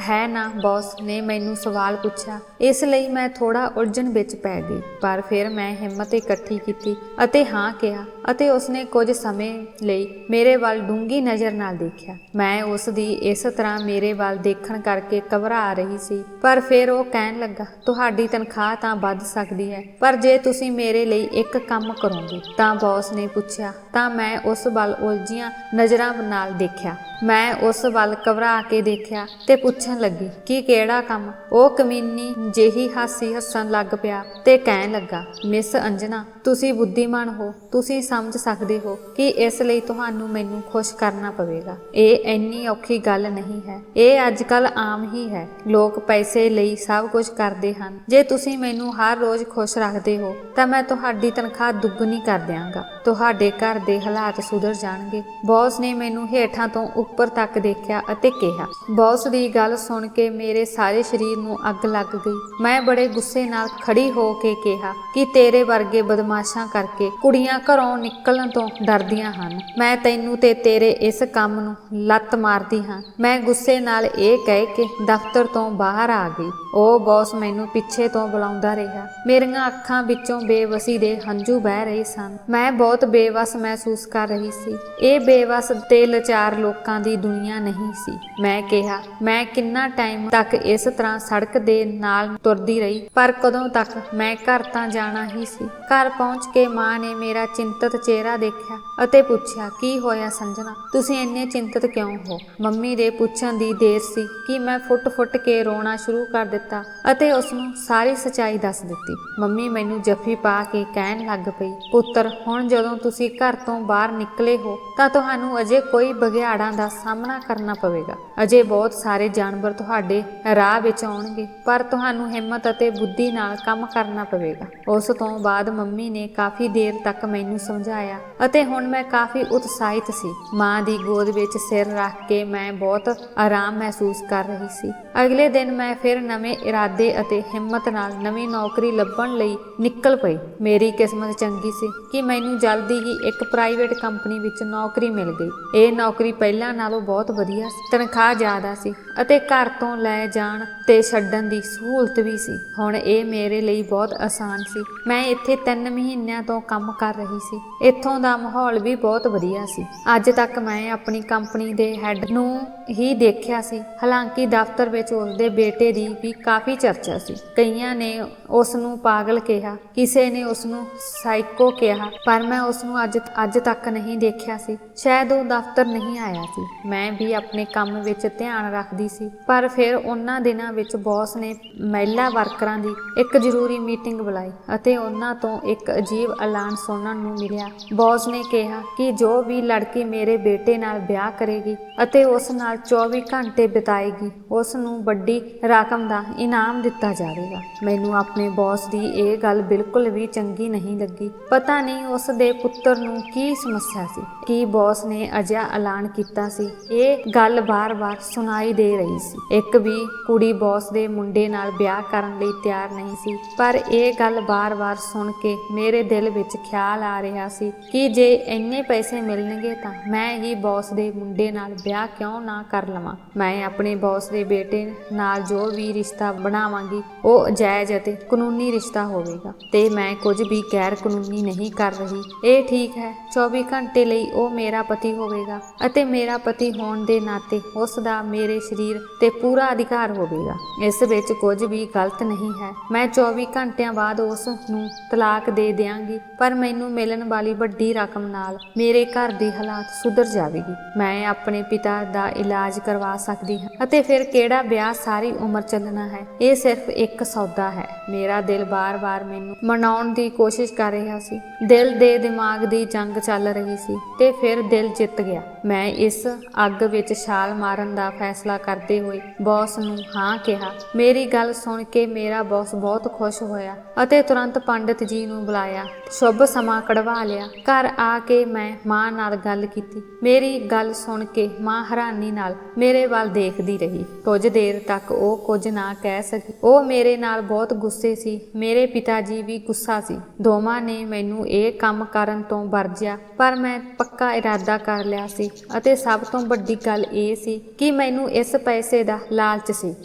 S1: ਹੈ ਨਾ? ਬੌਸ ਨੇ ਮੈਨੂੰ ਸਵਾਲ ਪੁੱਛਿਆ। ਇਸ ਲਈ ਮੈਂ ਥੋੜਾ ਉਲਝਣ ਵਿੱਚ ਪੈ ਗਈ, ਪਰ ਫਿਰ ਮੈਂ ਹਿੰਮਤ ਇਕੱਠੀ ਕੀਤੀ ਅਤੇ ਹਾਂ ਕਿਹਾ ਅਤੇ ਉਸਨੇ ਕੁਝ ਸਮੇਂ ਲਈ ਮੇਰੇ ਵੱਲ ਡੂੰਘੀ ਨਜ਼ਰ ਨਾਲ ਦੇਖਿਆ। ਮੈਂ ਉਸ ਦੀ ਇਸ ਤਰ੍ਹਾਂ ਮੇਰੇ ਵੱਲ ਦੇਖਣ ਕਰਕੇ ਘਬਰਾ ਰਹੀ ਸੀ, ਪਰ ਫਿਰ ਉਹ ਕਹਿਣ ਲੱਗਾ, ਤੁਹਾਡੀ ਤਨਖਾਹ ਤਾਂ ਵੱਧ ਸਕਦੀ ਹੈ, ਪਰ ਜੇ ਤੁਸੀਂ ਮੇਰੇ ਲਈ ਇੱਕ ਕੰਮ ਕਰੋਗੇ ਤਾਂ? ਬੌਸ ਨੇ ਪੁੱਛਿਆ ਤਾਂ ਮੈਂ ਉਸ ਵੱਲ ਉਲਝੀਆਂ ਨਜ਼ਰਾਂ ਨਾਲ ਦੇਖਿਆ। ਮੈਂ ਉਸ ਵੱਲ ਘਬਰਾ ਕੇ ਦੇਖਿਆ ਤੇ ਪੁੱਛਣ ਲੱਗੀ, ਕੀ ਕਿਹੜਾ ਕੰਮ? ਉਹ ਕਮੀਨੀ ਜਿਹੀ ਹਾਸੀ ਹੱਸਣ ਲੱਗ ਪਿਆ ਤੇ ਕਹਿਣ ਲੱਗਾ, ਮਿਸ ਅੰਜਨਾ, ਤੁਸੀਂ ਬੁੱਧੀਮਾਨ ਹੋ, ਤੁਸੀਂ ਸਮਝ ਸਕਦੇ ਹੋ ਕਿ ਇਸ ਲਈ ਤੁਹਾਨੂੰ ਮੈਨੂੰ ਖੁਸ਼ ਕਰਨਾ ਪਵੇਗਾ। ਇਹ ਇੰਨੀ ਔਖੀ ਗੱਲ ਨਹੀਂ ਹੈ, ਇਹ ਅੱਜ ਕੱਲ੍ਹ ਆਮ ਹੀ ਹੈ। ਲੋਕ ਪੈਸੇ ਲਈ ਸਭ ਕੁਝ ਕਰਦੇ ਹਨ। ਜੇ ਤੁਸੀਂ ਮੈਨੂੰ ਹਰ ਰੋਜ਼ ਖੁਸ਼ ਰੱਖਦੇ ਹੋ ਤਾਂ ਮੈਂ ਤੁਹਾਡੀ ਤਨਖਾਹ ਦੁੱਗਣੀ ਕਰ ਦਿਆਂਗਾ। ਤੁਹਾਡੇ ਘਰ ਦੇ ਹਾਲਾਤ ਸੁਧਰ ਜਾਣਗੇ। ਬੌਸ ਨੇ ਮੈਨੂੰ ਹੇਠਾਂ ਤੋਂ ਉੱਪਰ ਤੱਕ ਦੇਖਿਆ ਅਤੇ ਕਿਹਾ। ਬੌਸ ਦੀ ਗੱਲ ਸੁਣ ਕੇ ਮੇਰੇ ਸਾਰੇ ਸਰੀਰ ਨੂੰ ਅੱਗ ਲੱਗ ਗਈ। ਮੈਂ ਬੜੇ ਗੁੱਸੇ ਨਾਲ ਖੜੀ ਹੋ ਕੇ ਕਿਹਾ ਕਿ ਤੇਰੇ ਵਰਗੇ ਬਦਮਾਸ਼ਾਂ ਕਰਕੇ ਕੁੜੀਆਂ ਘਰੋਂ ਨਿਕਲਣ ਤੋਂ ਡਰਦੀਆਂ ਹਨ। ਮੈਂ ਤੈਨੂੰ ਤੇ ਤੇਰੇ ਇਸ ਕੰਮ ਨੂੰ ਲੱਤ ਮਾਰਦੀ ਹਾਂ। ਮੈਂ ਗੁੱਸੇ ਨਾਲ ਇਹ ਕਹਿ ਕੇ ਦਫ਼ਤਰ ਤੋਂ ਬਾਹਰ ਆ ਗਈ। ਉਹ ਬੌਸ ਮੈਨੂੰ ਪਿੱਛੇ ਤੋਂ ਬੁਲਾਉਂਦਾ ਰਿਹਾ। ਮੇਰੀਆਂ ਅੱਖਾਂ ਵਿੱਚੋਂ ਬੇਵਸੀ ਦੇ ਹੰਝੂ ਵਹਿ ਰਹੇ ਸਨ। ਮੈਂ ਬਹੁਤ ਬੇਵੱਸ ਮਹਿਸੂਸ ਕਰ ਰਹੀ ਸੀ। ਇਹ ਬੇਵੱਸ ਤੇ ਲਾਚਾਰ ਲੋਕਾਂ ਦੀ ਦੁਨੀਆ ਨਹੀਂ ਸੀ। ਮੈਂ ਕਿਹਾ, ਮੈਂ ਕਿੰਨਾ ਟਾਈਮ ਤੱਕ ਇਸ ਤਰ੍ਹਾਂ ਸੜਕ ਦੇ ਨਾਲ ਤੁਰਦੀ ਰਹੀ, ਪਰ ਕਦੋਂ ਤੱਕ? ਮੈਂ ਘਰ ਤਾਂ ਜਾਣਾ ਹੀ ਸੀ। ਘਰ ਪਹੁੰਚ ਕੇ ਮਾਂ ਨੇ ਮੇਰਾ ਚਿੰਤਤ ਚਿਹਰਾ ਦੇਖਿਆ ਅਤੇ ਪੁੱਛਿਆ, ਕੀ ਹੋਇਆ ਸੰਜਨਾ, ਤੁਸੀਂ ਇੰਨੇ ਚਿੰਤਤ ਕਿਉਂ ਹੋ? ਮੰਮੀ ਦੇ ਪੁੱਛਣ ਦੀ ਦੇਰ ਸੀ ਕਿ ਮੈਂ ਫੁੱਟ-ਫੁੱਟ ਕੇ ਰੋਣਾ ਸ਼ੁਰੂ ਕਰ ਦਿੱਤਾ ਅਤੇ ਉਸਨੂੰ ਸਾਰੀ ਸੱਚਾਈ ਦੱਸ ਦਿੱਤੀ। ਮੰਮੀ ਮੈਨੂੰ ਜੱਫੀ ਪਾ ਕੇ ਕਹਿਣ ਲੱਗ ਪਈ, ਪੁੱਤਰ, ਹੁਣ ਜਦੋਂ ਤੁਸੀਂ ਘਰ ਤੋਂ ਬਾਹਰ ਨਿਕਲੇ ਹੋ ਤਾਂ ਤੁਹਾਨੂੰ ਅਜੇ ਕੋਈ ਬਘਿਆੜਾਂ ਦਾ ਸਾਹਮਣਾ ਕਰਨਾ ਪਵੇਗਾ। ਅਜੇ ਬਹੁਤ ਸਾਰੇ ਜਾਨਵਰ ਤੁਹਾਡੇ ਰਾਹ ਵਿੱਚ ਆਉਣਗੇ, ਪਰ ਤੁਹਾਨੂੰ ਹਿੰਮਤ ਅਤੇ ਬੁੱਧੀ ਨਾਲ ਕੰਮ ਕਰਨਾ ਪਵੇਗਾ। ਉਸ ਤੋਂ ਬਾਅਦ ਮੰਮੀ ਨੇ ਕਾਫੀ ਦੇਰ ਤੱਕ ਮੈਨੂੰ ਸਮਝਾਇਆ ਅਤੇ ਹੁਣ ਮੈਂ ਕਾਫੀ ਉਤਸ਼ਾਹਿਤ ਸੀ। ਮਾਂ ਦੀ ਗੋਦ ਵਿੱਚ ਸਿਰ ਰੱਖ ਕੇ ਮੈਂ ਬਹੁਤ ਆਰਾਮ ਮਹਿਸੂਸ ਕਰ ਰਹੀ ਸੀ। ਅਗਲੇ ਦਿਨ ਮੈਂ ਫਿਰ ਨਵੇਂ ਇਰਾਦੇ ਅਤੇ ਹਿੰਮਤ ਨਾਲ ਨਵੀਂ ਨੌਕਰੀ ਲੱਭਣ ਲਈ ਨਿਕਲ ਪਈ। ਮੇਰੀ ਕਿਸਮਤ ਚੰਗੀ ਸੀ ਕਿ ਮੈਨੂੰ ਜਲਦੀ ਹੀ ਇੱਕ ਪ੍ਰਾਈਵੇਟ ਕੰਪਨੀ ਵਿੱਚ ਨੌਕਰੀ ਮਿਲ ਗਈ। ਇਹ ਨੌਕਰੀ ਪਹਿਲਾਂ ਨਾਲੋਂ ਬਹੁਤ ਵਧੀਆ ਸੀ। ਤਨਖਾਹ ਜ਼ਿਆਦਾ ਸੀ ਅਤੇ ਘਰ ਤੋਂ ਲੈ ਜਾਣ ਤੇ ਛੱਡਣ ਦੀ ਸਹੂਲਤ ਵੀ ਸੀ। ਹੁਣ ਇਹ ਮੇਰੇ ਲਈ ਬਹੁਤ ਆਸਾਨ ਸੀ। ਮੈਂ ਇੱਥੇ 3 ਮਹੀਨਿਆਂ ਤੋਂ ਕੰਮ ਕਰ ਰਹੀ ਸੀ। ਇੱਥੋਂ ਦਾ ਮਾਹੌਲ ਵੀ ਬਹੁਤ ਵਧੀਆ ਸੀ। ਅੱਜ ਤੱਕ ਮੈਂ ਆਪਣੀ ਕੰਪਨੀ ਦੇ ਹੈੱਡ ਨੂੰ ਹੀ ਦੇਖਿਆ ਸੀ। ਹਾਲਾਂਕਿ ਦਫ਼ਤਰ ਵਿੱਚ ਉਸਦੇ ਬੇਟੇ ਦੀ ਵੀ ਕਾਫੀ ਚਰਚਾ ਸੀ। ਕਈਆਂ ਨੇ ਉਸ ਨੂੰ ਪਾਗਲ ਕਿਹਾ, ਕਿਸੇ ਨੇ ਉਸ ਨੂੰ ਸਾਈਕੋ ਕਿਹਾ, ਪਰ ਮੈਂ ਉਸ ਨੂੰ ਅੱਜ ਤੱਕ ਨਹੀਂ ਦੇਖਿਆ ਸੀ। ਸ਼ਾਇਦ ਉਹ ਦਫ਼ਤਰ ਨਹੀਂ ਆਇਆ ਸੀ। ਮੈਂ ਵੀ ਆਪਣੇ ਕੰਮ ਵਿੱਚ ਧਿਆਨ ਰੱਖਦੀ ਸੀ। ਪਰ ਫਿਰ ਉਹਨਾਂ ਦਿਨਾਂ ਵਿੱਚ ਬੌਸ ਨੇ ਮਹਿਲਾ ਵਰਕਰਾਂ ਦੀ ਇੱਕ ਜ਼ਰੂਰੀ ਮੀਟਿੰਗ ਬੁਲਾਈ ਅਤੇ ਉਹਨਾਂ ਤੋਂ ਇੱਕ ਅਜੀਬ ਐਲਾਨ ਸੁਣਨ ਨੂੰ ਮਿਲਿਆ। ਬੌਸ ਨੇ ਕਿਹਾ ਕਿ ਜੋ ਵੀ ਲੜਕੀ ਮੇਰੇ ਬੇਟੇ ਨਾਲ ਵਿਆਹ ਕਰੇਗੀ ਅਤੇ ਉਸ ਨਾਲ 24 ਘੰਟੇ ਬਿਤਾਏਗੀ, ਉਸ ਨੂੰ ਵੱਡੀ ਰਕਮ ਦਾ ਇਨਾਮ ਦਿੱਤਾ ਜਾਵੇਗਾ। ਮੈਨੂੰ ਆਪਣੇ ਬੌਸ ਦੀ ਇਹ ਗੱਲ ਬਿਲਕੁਲ ਵੀ ਚੰਗੀ ਨਹੀਂ ਲੱਗੀ। ਪਤਾ ਨਹੀਂ ਉਸ ਦੇ ਪੁੱਤਰ ਨੂੰ ਕੀ ਸਮੱਸਿਆ ਸੀ ਕਿ ਬੌਸ ਨੇ ਅਜਿਹਾ ਐਲਾਨ ਕੀਤਾ ਸੀ। ਇਹ ਗੱਲ ਬਾਰ-ਬਾਰ ਸੁਣਾਈ ਦੇ ਰਹੀ ਸੀ। ਇੱਕ ਵੀ ਕੁੜੀ ਬੌਸ ਦੇ ਮੁੰਡੇ ਨਾਲ ਵਿਆਹ ਕਰਨ ਲਈ ਤਿਆਰ ਨਹੀਂ ਸੀ, ਪਰ ਇਹ ਗੱਲ ਬਾਰ-ਬਾਰ ਸੁਣ ਕੇ ਮੇਰੇ ਦਿਲ ਵਿੱਚ ਖਿਆਲ ਆ ਰਿਹਾ ਸੀ ਕਿ ਜੇ ਇੰਨੇ ਪੈਸੇ ਮਿਲਣਗੇ ਤਾਂ ਮੈਂ ਹੀ ਬੌਸ ਦੇ ਮੁੰਡੇ ਨਾਲ ਵਿਆਹ ਕਿਉਂ ਨਾ ਕਰ ਲਵਾਂ। ਮੈਂ ਆਪਣੇ ਬੌਸ ਦੇ ਬੇਟੇ ਨਾਲ ਜੋ ਵੀ ਰਿਸ਼ਤਾ ਬਣਾਵਾਂਗੀ ਉਹ ਜਾਇਜ਼ ਅਤੇ ਕਾਨੂੰਨੀ ਰਿਸ਼ਤਾ ਹੋਵੇਗਾ ਤੇ ਮੈਂ ਕੁਝ ਵੀ ਗੈਰ ਕਾਨੂੰਨੀ ਨਹੀਂ ਕਰ ਰਹੀ। ਇਹ ਠੀਕ ਹੈ, 24 ਘੰਟੇ ਲਈ ਉਹ ਮੇਰਾ ਪਤੀ ਹੋਵੇਗਾ ਅਤੇ ਮੇਰਾ ਪਤੀ ਹੋਣ ਦੇ ਨਾਤੇ ਉਸ ਦਾ ਮੇਰੇ ਸਰੀਰ ਤੇ ਪੂਰਾ ਅਧਿਕਾਰ ਹੋਵੇਗਾ। ਇਸ ਵਿੱਚ ਕੁਝ ਵੀ ਗਲਤ ਨਹੀਂ ਹੈ। ਮੈਂ 24 ਘੰਟਿਆਂ ਬਾਅਦ ਉਸ ਨੂੰ ਤਲਾਕ ਦੇ ਦਿਆਂਗੀ, ਪਰ ਮੈਨੂੰ ਮਿਲਣ ਵਾਲੀ ਵੱਡੀ ਰਕਮ ਨਾਲ ਮੇਰੇ ਘਰ ਦੀ ਹਾਲਾਤ ਸੁਧਰ ਜਾਵੇਗੀ। ਮੈਂ ਆਪਣੇ ਪਿਤਾ ਦਾ ਇਲਾਜ ਕਰਵਾ ਸਕਦੀ ਹਾਂ ਅਤੇ ਫਿਰ ਕਿਹੜਾ ਵਿਆਹ ਸਾਰੀ ਉਮਰ ਚੱਲਣਾ ਹੈ। ਇਹ ਸਿਰਫ ਇੱਕ ਸੌਦਾ ਹੈ। ਮੇਰਾ ਦਿਲ ਬਾਰ-ਬਾਰ ਮੈਨੂੰ ਮਨਾਉਣ ਦੀ ਕੋਸ਼ਿਸ਼ ਕਰ ਰਿਹਾ ਸੀ। ਦਿਲ ਦੇ ਦਿਮਾਗ ਦੀ ਜੰਗ ਚੱਲ ਰਹੀ ਸੀ ਤੇ ਫਿਰ ਦਿਲ ਜਿੱਤ ਗਿਆ। ਮੈਂ ਇਸ ਅੱਗ ਵਿੱਚ ਛਾਲ ਮਾਰਨ ਦਾ ਫੈਸਲਾ ਕਰਦੇ ਹੋਏ ਬੌਸ ਨੂੰ ਹਾਂ ਕਿਹਾ। ਮੇਰੀ ਗੱਲ ਸੁਣ ਕੇ ਮੇਰਾ ਬੌਸ ਬਹੁਤ ਖੁਸ਼ ਹੋਇਆ ਅਤੇ ਤੁਰੰਤ ਪੰਡਿਤ ਜੀ ਨੂੰ ਬੁਲਾਇਆ, ਸ਼ੁਭ ਸਮਾਂ ਕਢਵਾ ਲਿਆ। ਘਰ ਆ ਕੇ ਮੈਂ ਮਾਂ ਨਾਲ ਗੱਲ ਕੀਤੀ। ਮੇਰੀ ਗੱਲ ਸੁਣ ਕੇ ਮਾਂ ਹੈਰਾਨੀ ਨਾਲ ਮੇਰੇ ਵੱਲ ਦੇਖਦੀ ਰਹੀ। ਕੁਝ ਦੇਰ ਤੱਕ ਉਹ ਕੁਝ ਨਾ ਕਹਿ ਸਕੀ। ਉਹ ਮੇਰੇ ਨਾਲ ਬਹੁਤ ਗੁੱਸੇ ਸੀ। ਮੇਰੇ ਪਿਤਾ ਜੀ ਵੀ ਗੁੱਸਾ ਸੀ। ਦੋਵਾਂ ਨੇ ਮੈਨੂੰ ਇਹ ਕੰਮ ਕਰਨ ਤੋਂ ਵਰਜਿਆ, ਪਰ ਮੈਂ ਪੱਕਾ ਇਰਾਦਾ ਕਰ ਲਿਆ ਸੀ ਅਤੇ ਸਭ ਤੋਂ ਵੱਡੀ ਗੱਲ ਇਹ ਸੀ ਕਿ ਮੈਨੂੰ ਇਸ ਪੈਸੇ ਦਾ ਲਾਲਚ ਸੀ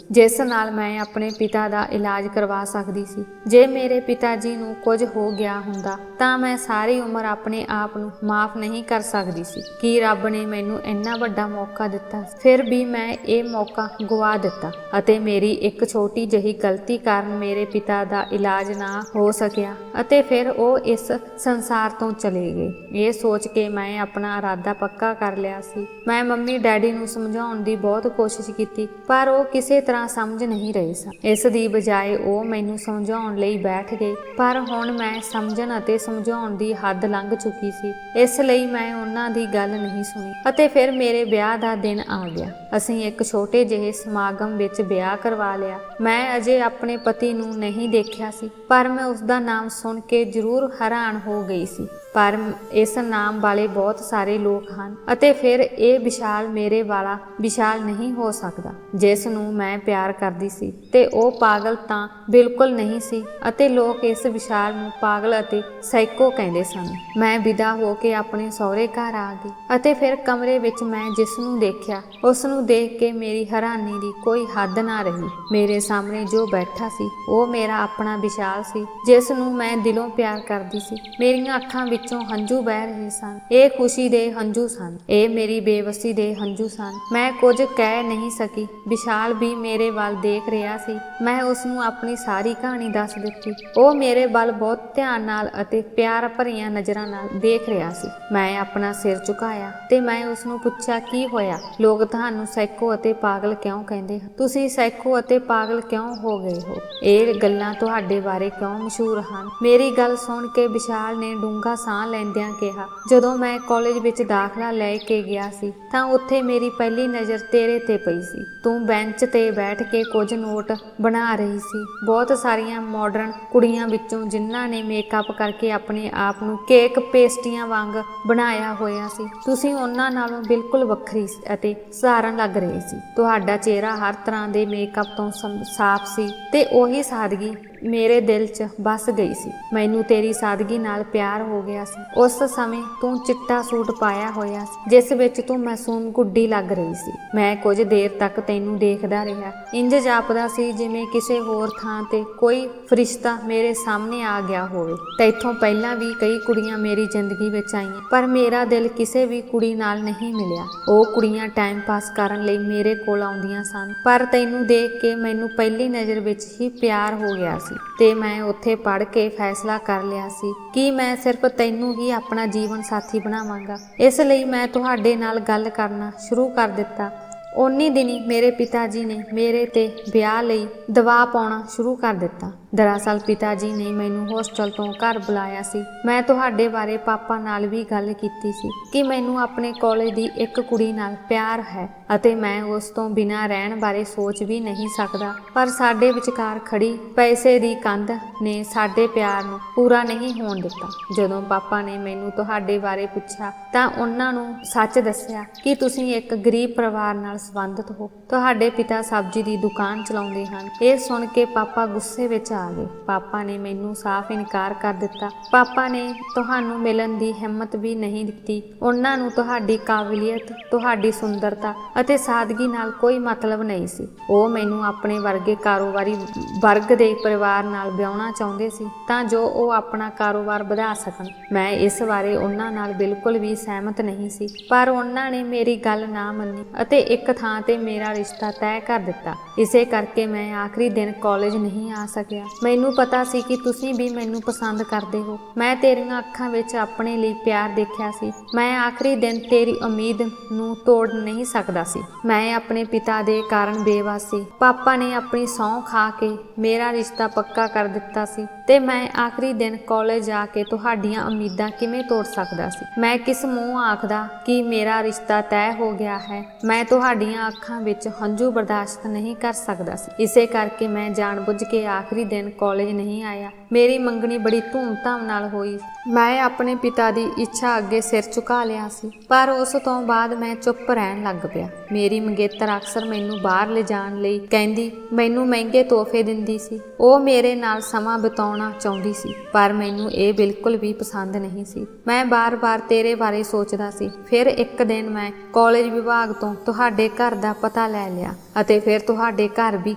S1: ਜਿਸ ਨਾਲ ਮੈਂ ਆਪਣੇ ਪਿਤਾ ਦਾ ਇਲਾਜ ਕਰਵਾ ਸਕਦੀ ਸੀ। ਜੇ ਮੇਰੇ ਪਿਤਾ ਜੀ ਨੂੰ ਕੁਝ ਹੋ ਗਿਆ ਹੁੰਦਾ ਤਾਂ ਮੈਂ ਸਾਰੀ ਉਮਰ ਆਪਣੇ ਆਪ ਨੂੰ ਮਾਫ ਨਹੀਂ ਕਰ ਸਕਦੀ ਸੀ। ਕਿ ਰੱਬ ਨੇ ਮੈਨੂੰ ਇੰਨਾ ਵੱਡਾ ਮੌਕਾ ਦਿੱਤਾ, ਫਿਰ ਵੀ ਮੈਂ ਇਹ ਮੌਕਾ ਗਵਾ ਦਿੱਤਾ ਅਤੇ ਮੇਰੀ ਇੱਕ ਛੋਟੀ ਜਿਹੀ ਗਲਤੀ ਕਾਰਨ ਮੇਰੇ ਪਿਤਾ ਦਾ ਇਲਾਜ ਨਾ ਹੋ ਸਕਿਆ ਅਤੇ ਫਿਰ ਉਹ ਇਸ ਸੰਸਾਰ ਤੋਂ ਚਲੇ ਗਏ। ਇਹ ਸੋਚ ਕੇ ਮੈਂ ਆਪਣਾ ਇਰਾਦਾ ਪੱਕਾ ਕਰ ਲਿਆ ਸੀ। ਮੈਂ ਮੰਮੀ ਡੈਡੀ ਨੂੰ ਸਮਝਾਉਣ ਦੀ ਬਹੁਤ ਕੋਸ਼ਿਸ਼ ਕੀਤੀ, ਪਰ ਉਹ ਕਿਸੇ ਤਰ੍ਹਾਂ ਸਮਝ ਨਹੀਂ ਰਹੇ ਸਨ। ਇਸ ਦੀ ਬਜਾਏ ਉਹ ਮੈਨੂੰ ਸਮਝਾਉਣ ਲਈ ਬੈਠ ਗਏ, ਪਰ ਹੁਣ ਮੈਂ ਸਮਝਣ ਅਤੇ ਸਮਝਾਉਣ ਦੀ ਹੱਦ ਲੰਘ ਚੁੱਕੀ ਸੀ। ਇਸ ਲਈ ਮੈਂ ਉਹਨਾਂ ਦੀ ਗੱਲ ਨਹੀਂ ਸੁਣੀ ਅਤੇ ਫਿਰ ਮੇਰੇ ਵਿਆਹ ਦਾ ਦਿਨ ਆ ਗਿਆ। ਅਸੀਂ ਇੱਕ ਛੋਟੇ ਜਿਹੇ ਸਮਾਗਮ ਵਿੱਚ ਵਿਆਹ ਕਰਵਾ ਲਿਆ। ਮੈਂ ਅਜੇ ਆਪਣੇ ਪਤੀ ਨੂੰ ਨਹੀਂ ਦੇਖਿਆ ਸੀ, ਪਰ ਮੈਂ ਉਸ ਦਾ ਨਾਮ ਸੁਣ ਕੇ ਜ਼ਰੂਰ ਹੈਰਾਨ ਹੋ ਗਈ ਸੀ। ਪਰ ਇਸ ਨਾਮ ਵਾਲੇ ਬਹੁਤ ਸਾਰੇ ਲੋਕ ਹਨ ਅਤੇ ਫਿਰ ਇਹ ਵਿਸ਼ਾਲ ਮੇਰੇ ਵਾਲਾ ਵਿਸ਼ਾਲ ਨਹੀਂ ਹੋ ਸਕਦਾ ਜਿਸ ਨੂੰ ਮੈਂ ਪਿਆਰ ਕਰਦੀ ਸੀ। ਤੇ ਉਹ ਪਾਗਲ ਤਾਂ ਬਿਲਕੁਲ ਨਹੀਂ ਸੀ ਅਤੇ ਲੋਕ ਇਸ ਵਿਸ਼ਾਲ ਨੂੰ ਪਾਗਲ ਅਤੇ ਸਾਈਕੋ ਕਹਿੰਦੇ ਸਨ। ਮੈਂ ਵਿਦਾ ਹੋ ਕੇ ਆਪਣੇ ਸਹੁਰੇ ਘਰ ਆ ਗਈ ਅਤੇ ਫਿਰ ਕਮਰੇ ਵਿੱਚ ਮੈਂ ਜਿਸ ਨੂੰ ਦੇਖਿਆ ਉਸ ਨੂੰ ਦੇਖ ਕੇ ਮੇਰੀ ਹੈਰਾਨੀ ਦੀ ਕੋਈ ਹੱਦ ਨਾ ਰਹੀ। ਮੇਰੇ ਸਾਹਮਣੇ ਜੋ ਬੈਠਾ ਸੀ ਉਹ ਮੇਰਾ ਆਪਣਾ ਵਿਸ਼ਾਲ ਸੀ ਜਿਸ ਨੂੰ ਮੈਂ ਦਿਲੋਂ ਪਿਆਰ ਕਰਦੀ ਸੀ। ਮੇਰੀਆਂ ਅੱਖਾਂ ਵਿੱਚੋਂ ਹੰਝੂ ਵਹਿ ਰਹੇ ਸਨ। ਇਹ ਖੁਸ਼ੀ ਦੇ ਹੰਝੂ ਸਨ, ਇਹ ਮੇਰੀ ਬੇਵਸੀ ਦੇ ਹੰਝੂ ਸਨ। ਮੈਂ ਕੁਝ ਕਹਿ ਨਹੀਂ ਸਕੀ। ਵਿਸ਼ਾਲ ਵੀ ਮੇਰੇ ਵੱਲ ਦੇਖ ਰਿਹਾ ਸੀ। ਮੈਂ ਉਸ ਨੂੰ ਆਪਣੀ ਸਾਰੀ ਕਹਾਣੀ ਦੱਸ ਦਿੱਤੀ। ਉਹ ਮੇਰੇ ਵੱਲ ਬਹੁਤ ਧਿਆਨ ਨਾਲ ਅਤੇ ਪਿਆਰ ਭਰੀਆਂ ਨਜ਼ਰਾਂ ਨਾਲ ਦੇਖ ਰਿਹਾ ਸੀ। ਮੈਂ ਆਪਣਾ ਸਿਰ ਝੁਕਾਇਆ ਤੇ ਮੈਂ ਉਸ ਨੂੰ ਪੁੱਛਿਆ, ਕੀ ਹੋਇਆ? ਲੋਕ ਤੁਹਾਨੂੰ ਸਾਈਕੋ ਅਤੇ ਪਾਗਲ ਕਿਉਂ ਕਹਿੰਦੇ ਹਨ? ਤੁਸੀਂ ਸਾਈਕੋ ਅਤੇ ਪਾਗਲ ਕਿਉਂ ਹੋ ਗਏ ਹੋ? ਇਹ ਗੱਲਾਂ ਤੁਹਾਡੇ ਬਾਰੇ ਕਿਉਂ ਮਸ਼ਹੂਰ ਹਨ? ਮੇਰੀ ਗੱਲ ਸੁਣ ਕੇ ਵਿਸ਼ਾਲ ਨੇ ਡੂੰਘਾ ਸਾਹ ਲੈਂਦਿਆਂ ਕਿਹਾ, ਜਦੋਂ ਮੈਂ ਕਾਲਜ ਵਿੱਚ ਦਾਖਲਾ ਲੈ ਕੇ ਗਿਆ ਸੀ ਤਾਂ ਉੱਥੇ ਮੇਰੀ ਪਹਿਲੀ ਨਜ਼ਰ ਤੇਰੇ ਤੇ ਪਈ ਸੀ। ਤੂੰ ਬੈਂਚ ਤੇ ਬੈਠ ਕੇ ਕੁਝ ਨੋਟ ਬਣਾ ਰਹੀ ਸੀ। ਬਹੁਤ ਸਾਰੀਆਂ ਮਾਡਰਨ ਕੁੜੀਆਂ ਵਿੱਚੋਂ ਜਿਨ੍ਹਾਂ ਨੇ ਮੇਕਅਪ ਕਰਕੇ ਆਪਣੇ ਆਪ ਨੂੰ ਕੇਕ ਪੇਸਟੀਆਂ ਵਾਂਗ ਬਣਾਇਆ ਹੋਇਆ ਸੀ, ਤੁਸੀਂ ਉਹਨਾਂ ਨਾਲੋਂ ਬਿਲਕੁਲ ਵੱਖਰੀ ਅਤੇ ਸਧਾਰਨ ਲੱਗ ਰਹੇ ਸੀ। ਤੁਹਾਡਾ ਚਿਹਰਾ ਹਰ ਤਰ੍ਹਾਂ ਦੇ ਮੇਕਅਪ ਤੋਂ ਸਾਫ਼ ਸੀ ਤੇ ਉਹੀ ਸਾਦਗੀ ਮੇਰੇ ਦਿਲ 'ਚ ਵੱਸ ਗਈ ਸੀ। ਮੈਨੂੰ ਤੇਰੀ ਸਾਦਗੀ ਨਾਲ ਪਿਆਰ ਹੋ ਗਿਆ ਸੀ। ਉਸ ਸਮੇਂ ਤੂੰ ਚਿੱਟਾ ਸੂਟ ਪਾਇਆ ਹੋਇਆ ਸੀ ਜਿਸ ਵਿੱਚ ਤੂੰ ਮਾਸੂਮ ਗੁੱਡੀ ਲੱਗ ਰਹੀ ਸੀ। ਮੈਂ ਕੁਝ ਦੇਰ ਤੱਕ ਤੈਨੂੰ ਦੇਖਦਾ ਰਿਹਾ। ਇੰਜ ਜਾਪਦਾ ਸੀ ਜਿਵੇਂ ਕਿਸੇ ਹੋਰ ਥਾਂ ਤੇ ਕੋਈ ਫਰਿਸ਼ਤਾ ਮੇਰੇ ਸਾਹਮਣੇ ਆ ਗਿਆ ਹੋਵੇ। ਤੈਥੋਂ ਪਹਿਲਾਂ ਵੀ ਕਈ ਕੁੜੀਆਂ ਮੇਰੀ ਜ਼ਿੰਦਗੀ ਵਿੱਚ ਆਈਆਂ, ਪਰ ਮੇਰਾ ਦਿਲ ਕਿਸੇ ਵੀ ਕੁੜੀ ਨਾਲ ਨਹੀਂ ਮਿਲਿਆ। ਉਹ ਕੁੜੀਆਂ ਟਾਈਮ ਪਾਸ ਕਰਨ ਲਈ ਮੇਰੇ ਕੋਲ ਆਉਂਦੀਆਂ ਸਨ, ਪਰ ਤੈਨੂੰ ਦੇਖ ਕੇ ਮੈਨੂੰ ਪਹਿਲੀ ਨਜ਼ਰ ਵਿੱਚ ਹੀ ਪਿਆਰ ਹੋ ਗਿਆ ਸੀ ਤੇ ਮੈਂ ਉੱਥੇ ਪੜ੍ਹ ਕੇ ਫੈਸਲਾ ਕਰ ਲਿਆ ਸੀ ਕਿ ਮੈਂ ਸਿਰਫ ਤੈਨੂੰ ਹੀ ਆਪਣਾ ਜੀਵਨ ਸਾਥੀ ਬਣਾਵਾਂਗਾ। ਇਸ ਲਈ ਮੈਂ ਤੁਹਾਡੇ ਨਾਲ ਗੱਲ ਕਰਨਾ ਸ਼ੁਰੂ ਕਰ ਦਿੱਤਾ। ਉਨੀ ਦਿਨੀ ਮੇਰੇ ਪਿਤਾ ਜੀ ਨੇ ਮੇਰੇ ਤੇ ਵਿਆਹ ਲਈ ਦਬਾਅ ਪਾਉਣਾ ਸ਼ੁਰੂ ਕਰ ਦਿੱਤਾ। ਦਰਅਸਲ ਪਿਤਾ ਜੀ ਨੇ ਮੈਨੂੰ ਹੋਸਟਲ ਤੋਂ ਘਰ ਬੁਲਾਇਆ ਸੀ। ਮੈਂ ਤੁਹਾਡੇ ਬਾਰੇ ਪਾਪਾ ਨਾਲ ਵੀ ਗੱਲ ਕੀਤੀ ਸੀ ਕਿ ਮੈਨੂੰ ਆਪਣੇ ਕਾਲਜ ਦੀ ਇੱਕ ਕੁੜੀ ਨਾਲ ਪਿਆਰ ਹੈ ਅਤੇ ਮੈਂ ਉਸ ਤੋਂ ਬਿਨਾਂ ਰਹਿਣ ਬਾਰੇ ਸੋਚ ਵੀ ਨਹੀਂ ਸਕਦਾ। ਪਰ ਸਾਡੇ ਵਿਚਕਾਰ ਖੜੀ ਪੈਸੇ ਦੀ ਕੰਧ ਨੇ ਸਾਡੇ ਪਿਆਰ ਨੂੰ ਪੂਰਾ ਨਹੀਂ ਹੋਣ ਦਿੱਤਾ। ਜਦੋਂ ਪਾਪਾ ਨੇ ਮੈਨੂੰ ਤੁਹਾਡੇ ਬਾਰੇ ਪੁੱਛਿਆ ਤਾਂ ਉਹਨਾਂ ਨੂੰ ਸੱਚ ਦੱਸਿਆ ਕਿ ਤੁਸੀਂ ਇੱਕ ਗਰੀਬ ਪਰਿਵਾਰ ਨਾਲ ਸੰਬੰਧਿਤ ਹੋ। ਤੁਹਾਡੇ ਪਿਤਾ ਸਬਜ਼ੀ ਦੀ ਦੁਕਾਨ ਚਲਾਉਂਦੇ ਹਨ। ਇਹ ਸੁਣ ਕੇ ਪਾਪਾ ਗੁੱਸੇ ਵਿੱਚ ਆ ਗਏ। ਪਾਪਾ ਨੇ ਮੈਨੂੰ ਸਾਫ਼ ਇਨਕਾਰ ਕਰ ਦਿੱਤਾ। ਪਾਪਾ ਨੇ ਤੁਹਾਨੂੰ ਮਿਲਣ ਦੀ ਹਿੰਮਤ ਵੀ ਨਹੀਂ ਦਿੱਤੀ। ਉਹਨਾਂ ਨੂੰ ਤੁਹਾਡੀ ਕਾਬਲੀਅਤ, ਤੁਹਾਡੀ ਸੁੰਦਰਤਾ ਅਤੇ ਸਾਦਗੀ ਨਾਲ ਕੋਈ ਮਤਲਬ ਨਹੀਂ ਸੀ। ਉਹ ਮੈਨੂੰ ਆਪਣੇ ਵਰਗੇ ਕਾਰੋਬਾਰੀ ਵਰਗ ਦੇ ਪਰਿਵਾਰ ਨਾਲ ਵਿਆਹੁਣਾ ਚਾਹੁੰਦੇ ਸੀ ਤਾਂ ਜੋ ਉਹ ਆਪਣਾ ਕਾਰੋਬਾਰ ਵਧਾ ਸਕਣ। ਮੈਂ ਇਸ ਬਾਰੇ ਉਹਨਾਂ ਨਾਲ ਬਿਲਕੁਲ ਵੀ ਸਹਿਮਤ ਨਹੀਂ ਸੀ, ਪਰ ਉਹਨਾਂ ਨੇ ਮੇਰੀ ਗੱਲ ਨਾ ਮੰਨੀ ਅਤੇ ਇੱਕ ਥਾਂ ਤੇ ਮੇਰਾ ਰਿਸ਼ਤਾ ਤੈਅ ਕਰ ਦਿੱਤਾ। ਇਸੇ ਕਰਕੇ ਮੈਂ ਆਖਰੀ ਦਿਨ ਕਾਲਜ ਨਹੀਂ ਆ ਸਕਿਆ। ਮੈਨੂੰ ਪਤਾ ਸੀ ਕਿ ਤੁਸੀਂ ਵੀ ਮੈਨੂੰ ਪਸੰਦ ਕਰਦੇ ਹੋ। ਮੈਂ ਤੇਰੀਆਂ ਅੱਖਾਂ ਵਿੱਚ ਆਪਣੇ ਲਈ ਪਿਆਰ ਦੇਖਿਆ ਸੀ। ਮੈਂ ਆਖਰੀ ਦਿਨ ਤੇਰੀ ਉਮੀਦ ਨੂੰ ਤੋੜ ਨਹੀਂ ਸਕਦਾ ਸੀ। ਮੈਂ ਆਪਣੇ ਪਿਤਾ ਦੇ ਕਾਰਨ ਬੇਵੱਸ ਸੀ। ਪਾਪਾ ਨੇ ਆਪਣੀ ਸਹੁੰ ਖਾ ਕੇ ਮੇਰਾ ਰਿਸ਼ਤਾ ਪੱਕਾ ਕਰ ਦਿੱਤਾ ਸੀ ਤੇ ਮੈਂ ਆਖਰੀ ਦਿਨ ਕਾਲਜ ਜਾ ਕੇ ਤੁਹਾਡੀਆਂ ਉਮੀਦਾਂ ਕਿਵੇਂ ਤੋੜ ਸਕਦਾ ਸੀ। ਮੈਂ ਕਿਸ ਮੂੰਹ ਆਖਦਾ ਕਿ ਮੇਰਾ ਰਿਸ਼ਤਾ ਤੈਅ ਹੋ ਗਿਆ ਹੈ। ਮੈਂ ਤੁਹਾਡੀਆਂ ਅੱਖਾਂ ਵਿੱਚ ਹੰਝੂ ਬਰਦਾਸ਼ਤ ਨਹੀਂ ਕਰ ਸਕਦਾ ਸੀ। ਇਸੇ ਕਰਕੇ ਮੈਂ ਜਾਣਬੁੱਝ ਕੇ ਆਖਰੀ ਦਿਨ ਕਾਲਜ ਨਹੀਂ ਆਇਆ। ਮੇਰੀ ਮੰਗਣੀ ਬੜੀ ਧੂਮਧਾਮ ਨਾਲ ਹੋਈ। ਮੈਂ ਆਪਣੇ ਪਿਤਾ ਦੀ ਇੱਛਾ ਅੱਗੇ ਸਿਰ ਝੁਕਾ ਲਿਆ ਸੀ, ਪਰ ਉਸ ਤੋਂ ਬਾਅਦ ਮੈਂ ਚੁੱਪ ਰਹਿਣ ਲੱਗ ਪਿਆ। ਮੇਰੀ ਮੰਗੇਤਰ ਅਕਸਰ ਮੈਨੂੰ ਬਾਹਰ ਲਿਜਾਣ ਲਈ ਕਹਿੰਦੀ, ਮੈਨੂੰ ਮਹਿੰਗੇ ਤੋਹਫੇ ਦਿੰਦੀ ਸੀ। ਉਹ ਮੇਰੇ ਨਾਲ ਸਮਾਂ ਬਿਤਾਉਣਾ ਚਾਹੁੰਦੀ ਸੀ, ਪਰ ਮੈਨੂੰ ਇਹ ਬਿਲਕੁਲ ਵੀ ਪਸੰਦ ਨਹੀਂ ਸੀ। ਮੈਂ ਬਾਰ-ਬਾਰ ਤੇਰੇ ਬਾਰੇ ਸੋਚਦਾ ਸੀ। ਫਿਰ ਇੱਕ ਦਿਨ ਮੈਂ ਕਾਲਜ ਵਿਭਾਗ ਤੋਂ ਤੁਹਾਡੇ ਘਰ ਦਾ ਪਤਾ ਲੈ ਲਿਆ ਅਤੇ ਫਿਰ ਤੁਹਾਡੇ ਘਰ ਵੀ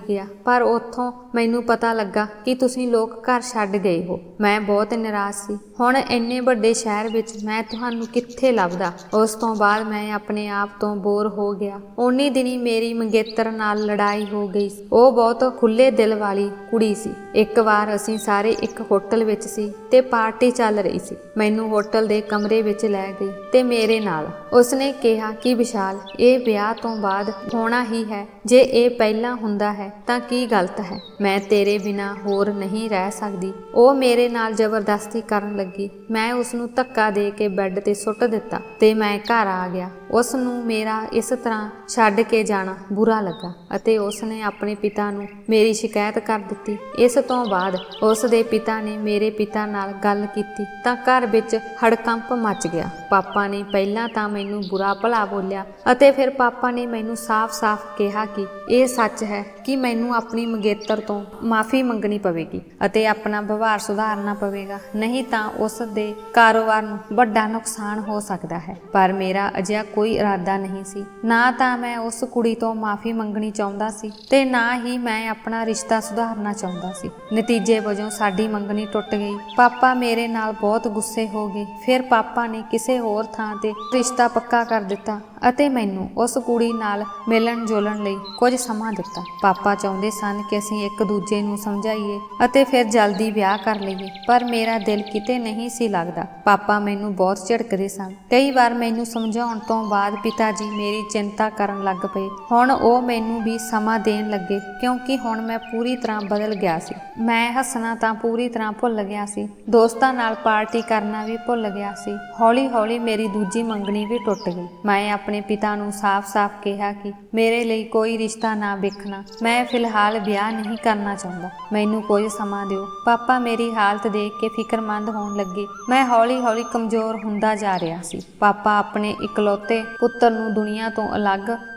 S1: ਗਿਆ, ਪਰ ਉੱਥੋਂ ਮੈਨੂੰ ਪਤਾ ਲੱਗਾ ਕਿ ਤੁਸੀਂ ਲੋਕ ਘਰ ਛੱਡ ਗਏ ਹੋ। ਮੈਂ ਬਹੁਤ ਨਿਰਾਸ਼ ਸੀ। ਹੁਣ ਇੰਨੇ ਵੱਡੇ ਸ਼ਹਿਰ ਵਿੱਚ ਮੈਂ ਤੁਹਾਨੂੰ ਕਿੱਥੇ ਲੱਭਦਾ। ਉਸ ਤੋਂ ਬਾਅਦ ਮੈਂ ਆਪਣੇ ਆਪ ਤੋਂ ਬੋਰ ਹੋ ਗਿਆ। ਉਨੀ ਦਿਨੀ ਮੇਰੀ ਮੰਗੇਤਰ ਨਾਲ ਲੜਾਈ ਹੋ ਗਈ। ਉਹ ਬਹੁਤ ਖੁੱਲੇ ਦਿਲ ਵਾਲੀ ਕੁੜੀ ਸੀ। ਇੱਕ ਵਾਰ ਅਸੀਂ ਸਾਰੇ ਇੱਕ ਹੋਟਲ ਵਿੱਚ ਸੀ ਤੇ ਪਾਰਟੀ ਚੱਲ ਰਹੀ ਸੀ। ਮੈਨੂੰ ਹੋਟਲ ਦੇ ਕਮਰੇ ਵਿੱਚ ਲੈ ਗਈ ਤੇ ਮੇਰੇ ਨਾਲ ਉਸਨੇ ਕਿਹਾ ਕਿ ਵਿਸ਼ਾਲ, ਇਹ ਵਿਆਹ ਤੋਂ ਬਾਅਦ ਹੋਣਾ ਹੀ ਹੈ। ਜੇ ਇਹ ਪਹਿਲਾਂ ਹੁੰਦਾ ਹੈ ਤਾਂ ਕੀ ਗਲਤ ਹੈ। ਮੈਂ ਤੇਰੇ ਬਿਨਾਂ ਹੋਰ ਨਹੀਂ ਰਹਿ ਸਕਦੀ। ਉਹ ਮੇਰੇ ਨਾਲ ਜ਼ਬਰਦਸਤੀ ਕਰਨ ਲੱਗੀ। ਮੈਂ ਉਸਨੂੰ ਧੱਕਾ ਦੇ ਕੇ ਬੈੱਡ ਤੇ ਸੁੱਟ ਦਿੱਤਾ ਤੇ ਮੈਂ ਘਰ ਆ ਗਿਆ। ਉਸ ਨੂੰ ਮੇਰਾ ਇਸ ਤਰ੍ਹਾਂ ਛੱਡ ਕੇ ਜਾਣਾ ਬੁਰਾ ਲੱਗਾ ਅਤੇ ਉਸਨੇ ਆਪਣੇ ਪਿਤਾ ਨੂੰ ਮੇਰੀ ਸ਼ਿਕਾਇਤ ਕਰ ਦਿੱਤੀ। ਇਸ ਤੋਂ ਬਾਅਦ ਉਸ ਦੇ ਪਿਤਾ ਨੇ ਮੇਰੇ ਪਿਤਾ ਨਾਲ ਗੱਲ ਕੀਤੀ ਤਾਂ ਘਰ ਵਿੱਚ ਹੜਕੰਪ ਮਚ ਗਿਆ। ਪਾਪਾ ਨੇ ਪਹਿਲਾਂ ਤਾਂ ਮੈਨੂੰ ਬੁਰਾ ਭਲਾ ਬੋਲਿਆ ਅਤੇ ਫਿਰ ਪਾਪਾ ਨੇ ਮੈਨੂੰ ਸਾਫ਼-ਸਾਫ਼ ਕਿਹਾ ਕਿ ਇਹ ਸੱਚ ਹੈ ਕਿ ਮੈਨੂੰ ਆਪਣੀ ਮੰਗੇਤਰ ਤੋਂ ਮਾਫ਼ੀ ਮੰਗਣੀ ਪਵੇਗੀ ਅਤੇ ਆਪਣਾ ਵਿਵਹਾਰ ਸੁਧਾਰਨਾ ਪਵੇਗਾ, ਨਹੀਂ ਤਾਂ ਉਸ ਦੇ ਕਾਰੋਬਾਰ ਨੂੰ ਵੱਡਾ ਨੁਕਸਾਨ ਹੋ ਸਕਦਾ ਹੈ। ਪਰ ਮੇਰਾ ਅਜਿਹਾ ਕੋਈ ਇਰਾਦਾ ਨਹੀਂ ਸੀ। ਨਾ ਤਾਂ ਮੈਂ ਉਸ ਕੁੜੀ ਤੋਂ ਮਾਫ਼ੀ ਮੰਗਣੀ ਚਾਹੁੰਦਾ ਸੀ ਤੇ ਨਾ ਹੀ ਮੈਂ ਆਪਣਾ ਰਿਸ਼ਤਾ ਸੁਧਾਰਨਾ ਚਾਹੁੰਦਾ ਸੀ। ਨਤੀਜੇ ਵਜੋਂ ਸਾਡੀ ਮੰਗਣੀ ਟੁੱਟ ਗਈ। ਪਾਪਾ ਮੇਰੇ ਨਾਲ ਬਹੁਤ ਗੁੱਸੇ ਹੋ ਗਏ। ਫਿਰ ਪਾਪਾ ਨੇ ਕਿਸੇ ਹੋਰ ਥਾਂ ਤੇ ਰਿਸ਼ਤਾ ਪੱਕਾ ਕਰ ਦਿੱਤਾ ਅਤੇ ਮੈਨੂੰ ਉਸ ਕੁੜੀ ਨਾਲ ਮਿਲਣ ਜੁਲਣ ਲਈ ਕੁਝ ਸਮਾਂ ਦਿੱਤਾ। ਪਾਪਾ ਚਾਹੁੰਦੇ ਸਨ ਕਿ ਅਸੀਂ ਇੱਕ ਦੂਜੇ ਨੂੰ ਸਮਝਾਈਏ ਅਤੇ ਫਿਰ ਜਲਦੀ ਵਿਆਹ ਕਰ ਲਈਏ, ਪਰ ਮੇਰਾ ਦਿਲ ਕਿਤੇ ਨਹੀਂ ਸੀ ਲੱਗਦਾ। ਪਾਪਾ ਮੈਨੂੰ ਬਹੁਤ ਝਿੜਕਦੇ ਸਨ। ਕਈ ਵਾਰ ਮੈਨੂੰ ਸਮਝਾਉਣ ਤੋਂ ਬਾਅਦ ਪਿਤਾ ਜੀ ਮੇਰੀ ਚਿੰਤਾ ਕਰਨ ਲੱਗ ਪਏ। ਹੁਣ ਉਹ ਮੈਨੂੰ ਵੀ ਸਮਾਂ ਦੇਣ ਲੱਗੇ ਕਿਉਂਕਿ ਹੁਣ ਮੈਂ ਪੂਰੀ ਤਰ੍ਹਾਂ ਬਦਲ ਗਿਆ ਸੀ। ਮੈਂ ਹੱਸਣਾ ਤਾਂ ਪੂਰੀ ਤਰ੍ਹਾਂ ਭੁੱਲ ਗਿਆ ਸੀ। ਦੋਸਤਾਂ ਨਾਲ ਪਾਰਟੀ ਕਰਨਾ ਵੀ ਭੁੱਲ ਗਿਆ ਸੀ। ਹੌਲੀ-ਹੌਲੀ ਮੇਰੀ ਦੂਜੀ ਮੰਗਣੀ ਵੀ ਟੁੱਟ ਗਈ। ਮੈਂ ਆਪਣੇ ਪਿਤਾ ਨੂੰ ਸਾਫ਼-ਸਾਫ਼ ਕਿਹਾ ਕਿ ਮੇਰੇ ਲਈ ਕੋਈ ਰਿਸ਼ਤਾ ਨਾ ਵੇਖਣਾ। ਮੈਂ ਫਿਲਹਾਲ ਵਿਆਹ ਨਹੀਂ ਕਰਨਾ ਚਾਹੁੰਦਾ। ਮੈਨੂੰ ਕੁਝ ਸਮਾਂ ਦਿਓ। ਪਾਪਾ ਮੇਰੀ ਹਾਲਤ ਦੇਖ ਕੇ ਫਿਕਰਮੰਦ ਹੋਣ ਲੱਗੇ। ਮੈਂ ਹੌਲੀ-ਹੌਲੀ ਕਮਜ਼ੋਰ ਹੁੰਦਾ ਜਾ ਰਿਹਾ ਸੀ। ਪਾਪਾ ਆਪਣੇ ਇਕਲੌਤੇ ਪੁੱਤਰ ਨੂੰ ਦੁਨੀਆ ਤੋਂ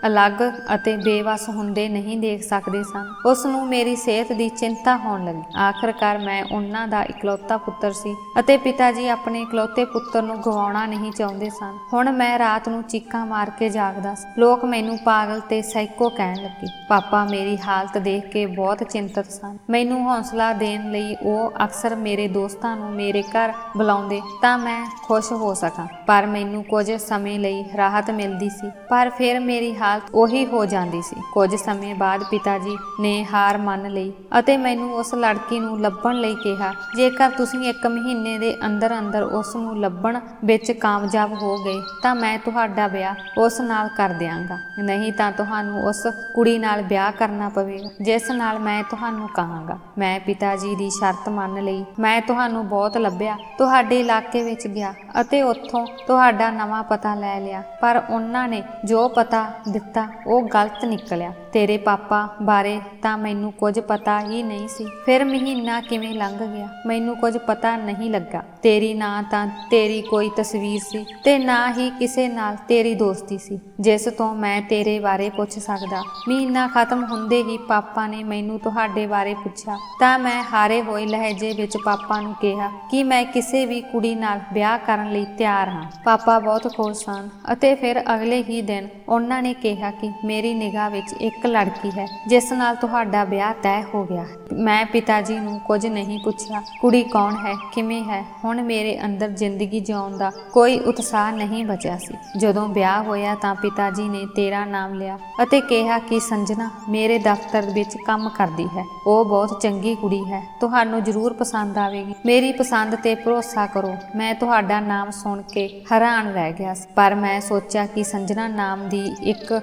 S1: ਅਲੱਗ ਅਤੇ ਬੇਵੱਸ ਹੁੰਦੇ ਨਹੀਂ ਦੇਖ ਸਕਦੇ ਸਨ। ਉਸ ਨੂੰ ਮੇਰੀ ਸਿਹਤ ਦੀ ਚਿੰਤਾ ਹੋਣ ਲੱਗੀ। ਆਖਰਕਾਰ ਮੈਂ ਉਹਨਾਂ ਦਾ ਇਕਲੌਤਾ ਪੁੱਤਰ ਸੀ ਅਤੇ ਪਿਤਾ ਜੀ ਆਪਣੇ ਇਕਲੌਤੇ ਪੁੱਤਰ ਨੂੰ ਗਵਾਉਣਾ ਨਹੀਂ ਚਾਹੁੰਦੇ ਸਨ। ਹੁਣ ਮੈਂ ਰਾਤ ਨੂੰ ਚੀਕਾਂ ਮਾਰ ਕੇ ਜਾਗਦਾ ਸੀ। ਲੋਕ ਮੈਨੂੰ ਪਾਗਲ ਤੇ ਸਾਈਕੋ ਕਹਿਣ ਲੱਗੇ। ਪਾਪਾ ਮੇਰੀ ਹਾਲਤ ਦੇਖ ਕੇ ਬਹੁਤ ਚਿੰਤਤ ਸਨ। ਮੈਨੂੰ ਹੌਸਲਾ ਦੇਣ ਲਈ ਉਹ ਅਕਸਰ ਮੇਰੇ ਦੋਸਤਾਂ ਨੂੰ ਮੇਰੇ ਘਰ ਬੁਲਾਉਂਦੇ ਤਾਂ ਮੈਂ ਖੁਸ਼ ਹੋ ਸਕਾਂ, ਪਰ ਮੈਨੂੰ ਕੁਝ ਸਮੇਂ ਲਈ ਰਾਹਤ ਮਿਲਦੀ ਸੀ, ਪਰ ਫਿਰ ਮੇਰੀ ਹਾਲਤ ਉਹੀ ਹੋ ਜਾਂਦੀ ਸੀ। ਕੁਝ ਸਮੇਂ ਬਾਅਦ ਪਿਤਾ ਜੀ ਨੇ ਹਾਰ ਮੰਨ ਲਈ ਅਤੇ ਮੈਨੂੰ ਉਸ ਲੜਕੀ ਨੂੰ ਲੱਭਣ ਲਈ ਕਿਹਾ। ਜੇਕਰ ਤੁਸੀਂ 1 ਮਹੀਨੇ ਦੇ ਅੰਦਰ-ਅੰਦਰ ਉਸ ਨੂੰ ਲੱਭਣ ਵਿੱਚ ਕਾਮਯਾਬ ਹੋ ਗਏ ਤਾਂ ਮੈਂ ਤੁਹਾਡਾ ਵਿਆਹ ਉਸ ਨਾਲ ਕਰ ਦਿਆਂਗਾ, ਨਹੀਂ ਤਾਂ ਤੁਹਾਨੂੰ ਉਸ ਕੁੜੀ ਨਾਲ ਵਿਆਹ ਕਰਨਾ ਪਵੇਗਾ ਜਿਸ ਨਾਲ ਮੈਂ ਤੁਹਾਨੂੰ ਕਹਾਂਗਾ। ਮੈਂ ਪਿਤਾ ਜੀ ਦੀ ਸ਼ਰਤ ਮੰਨ ਲਈ। ਮੈਂ ਤੁਹਾਨੂੰ ਬਹੁਤ ਲੱਭਿਆ, ਤੁਹਾਡੇ ਇਲਾਕੇ ਵਿੱਚ ਗਿਆ ਅਤੇ ਉੱਥੋਂ ਤੁਹਾਡਾ ਨਵਾਂ ਪਤਾ ਲੈ ਲਿਆ, ਪਰ ਉਹਨਾਂ ਨੇ ਜੋ ਪਤਾ ਦਿੱਤਾ ਉਹ ਗਲਤ ਨਿਕਲਿਆ। ਤੇਰੇ ਪਾਪਾ ਬਾਰੇ ਤਾਂ ਮੈਨੂੰ ਕੁਝ ਪਤਾ ਹੀ ਨਹੀਂ ਸੀ। ਫਿਰ ਮਹੀਨਾ ਕਿਵੇਂ ਲੰਘ ਗਿਆ ਮੈਨੂੰ ਕੁਝ ਪਤਾ ਨਹੀਂ ਲੱਗਾ। ਤੇਰੀ ਨਾ ਤਾਂ ਤੇਰੀ ਕੋਈ ਤਸਵੀਰ ਸੀ ਤੇ ਨਾ ਹੀ ਕਿਸੇ ਨਾਲ ਤੇਰੀ ਦੋਸਤੀ ਸੀ ਜਿਸ ਤੋਂ ਮੈਂ ਤੇਰੇ ਬਾਰੇ ਪੁੱਛ ਸਕਦਾ। ਮਹੀਨਾ ਖਤਮ ਹੁੰਦੇ ਹੀ ਪਾਪਾ ਨੇ ਮੈਨੂੰ ਤੁਹਾਡੇ ਬਾਰੇ ਪੁੱਛਿਆ ਤਾਂ ਮੈਂ ਹਾਰੇ ਹੋਏ ਲਹਿਜੇ ਵਿੱਚ ਪਾਪਾ ਨੂੰ ਕਿਹਾ ਕਿ ਮੈਂ ਕਿਸੇ ਵੀ ਕੁੜੀ ਨਾਲ ਵਿਆਹ ਕਰਨ ਲਈ ਤਿਆਰ ਹਾਂ। ਪਾਪਾ ਬਹੁਤ ਖੁਸ਼ ਸਨ ਅਤੇ ਫਿਰ ਅਗਲੇ ਹੀ ਦਿਨ ਉਹਨਾਂ ਨੇ ਕਿਹਾ ਕਿ ਮੇਰੀ ਨਿਗਾਹ ਵਿੱਚ ਇੱਕ ਲੜਕੀ ਹੈ ਜਿਸ ਨਾਲ ਤੁਹਾਡਾ ਵਿਆਹ ਤੈਅ ਹੋ ਗਿਆ। ਮੈਂ ਪਿਤਾ ਜੀ ਨੂੰ ਕੁਝ ਨਹੀਂ ਪੁੱਛਿਆ, ਕੁੜੀ ਕੌਣ ਹੈ, ਕਿਵੇਂ ਹੈ। ਹੁਣ ਮੇਰੇ ਅੰਦਰ ਜ਼ਿੰਦਗੀ ਜਿਉਣ ਦਾ ਕੋਈ ਉਤਸ਼ਾਹ ਨਹੀਂ ਬਚਿਆ ਸੀ। ਜਦੋਂ ਵਿਆਹ ਹੋਇਆ ਤਾਂ ਪਿਤਾ ਜੀ ਨੇ ਤੇਰਾ ਨਾਮ ਲਿਆ ਅਤੇ ਕਿਹਾ ਕਿ ਸੰਜਨਾ ਮੇਰੇ ਦਫ਼ਤਰ ਵਿੱਚ ਕੰਮ ਕਰਦੀ ਹੈ। ਉਹ ਬਹੁਤ ਚੰਗੀ ਕੁੜੀ ਹੈ, ਤੁਹਾਨੂੰ ਜ਼ਰੂਰ ਪਸੰਦ ਆਵੇਗੀ। ਮੇਰੀ ਪਸੰਦ ਤੇ ਭਰੋਸਾ ਕਰੋ। ਮੈਂ ਤੁਹਾਡਾ ਨਾਮ ਸੁਣ ਕੇ ਹੈਰਾਨ ਰਹਿ ਗਿਆ ਸੀ, ਪਰ ਮੈਂ ਸੋਚਿਆ ਕਿ ਸੰਜਨਾ ਨਾਮ ਦੀ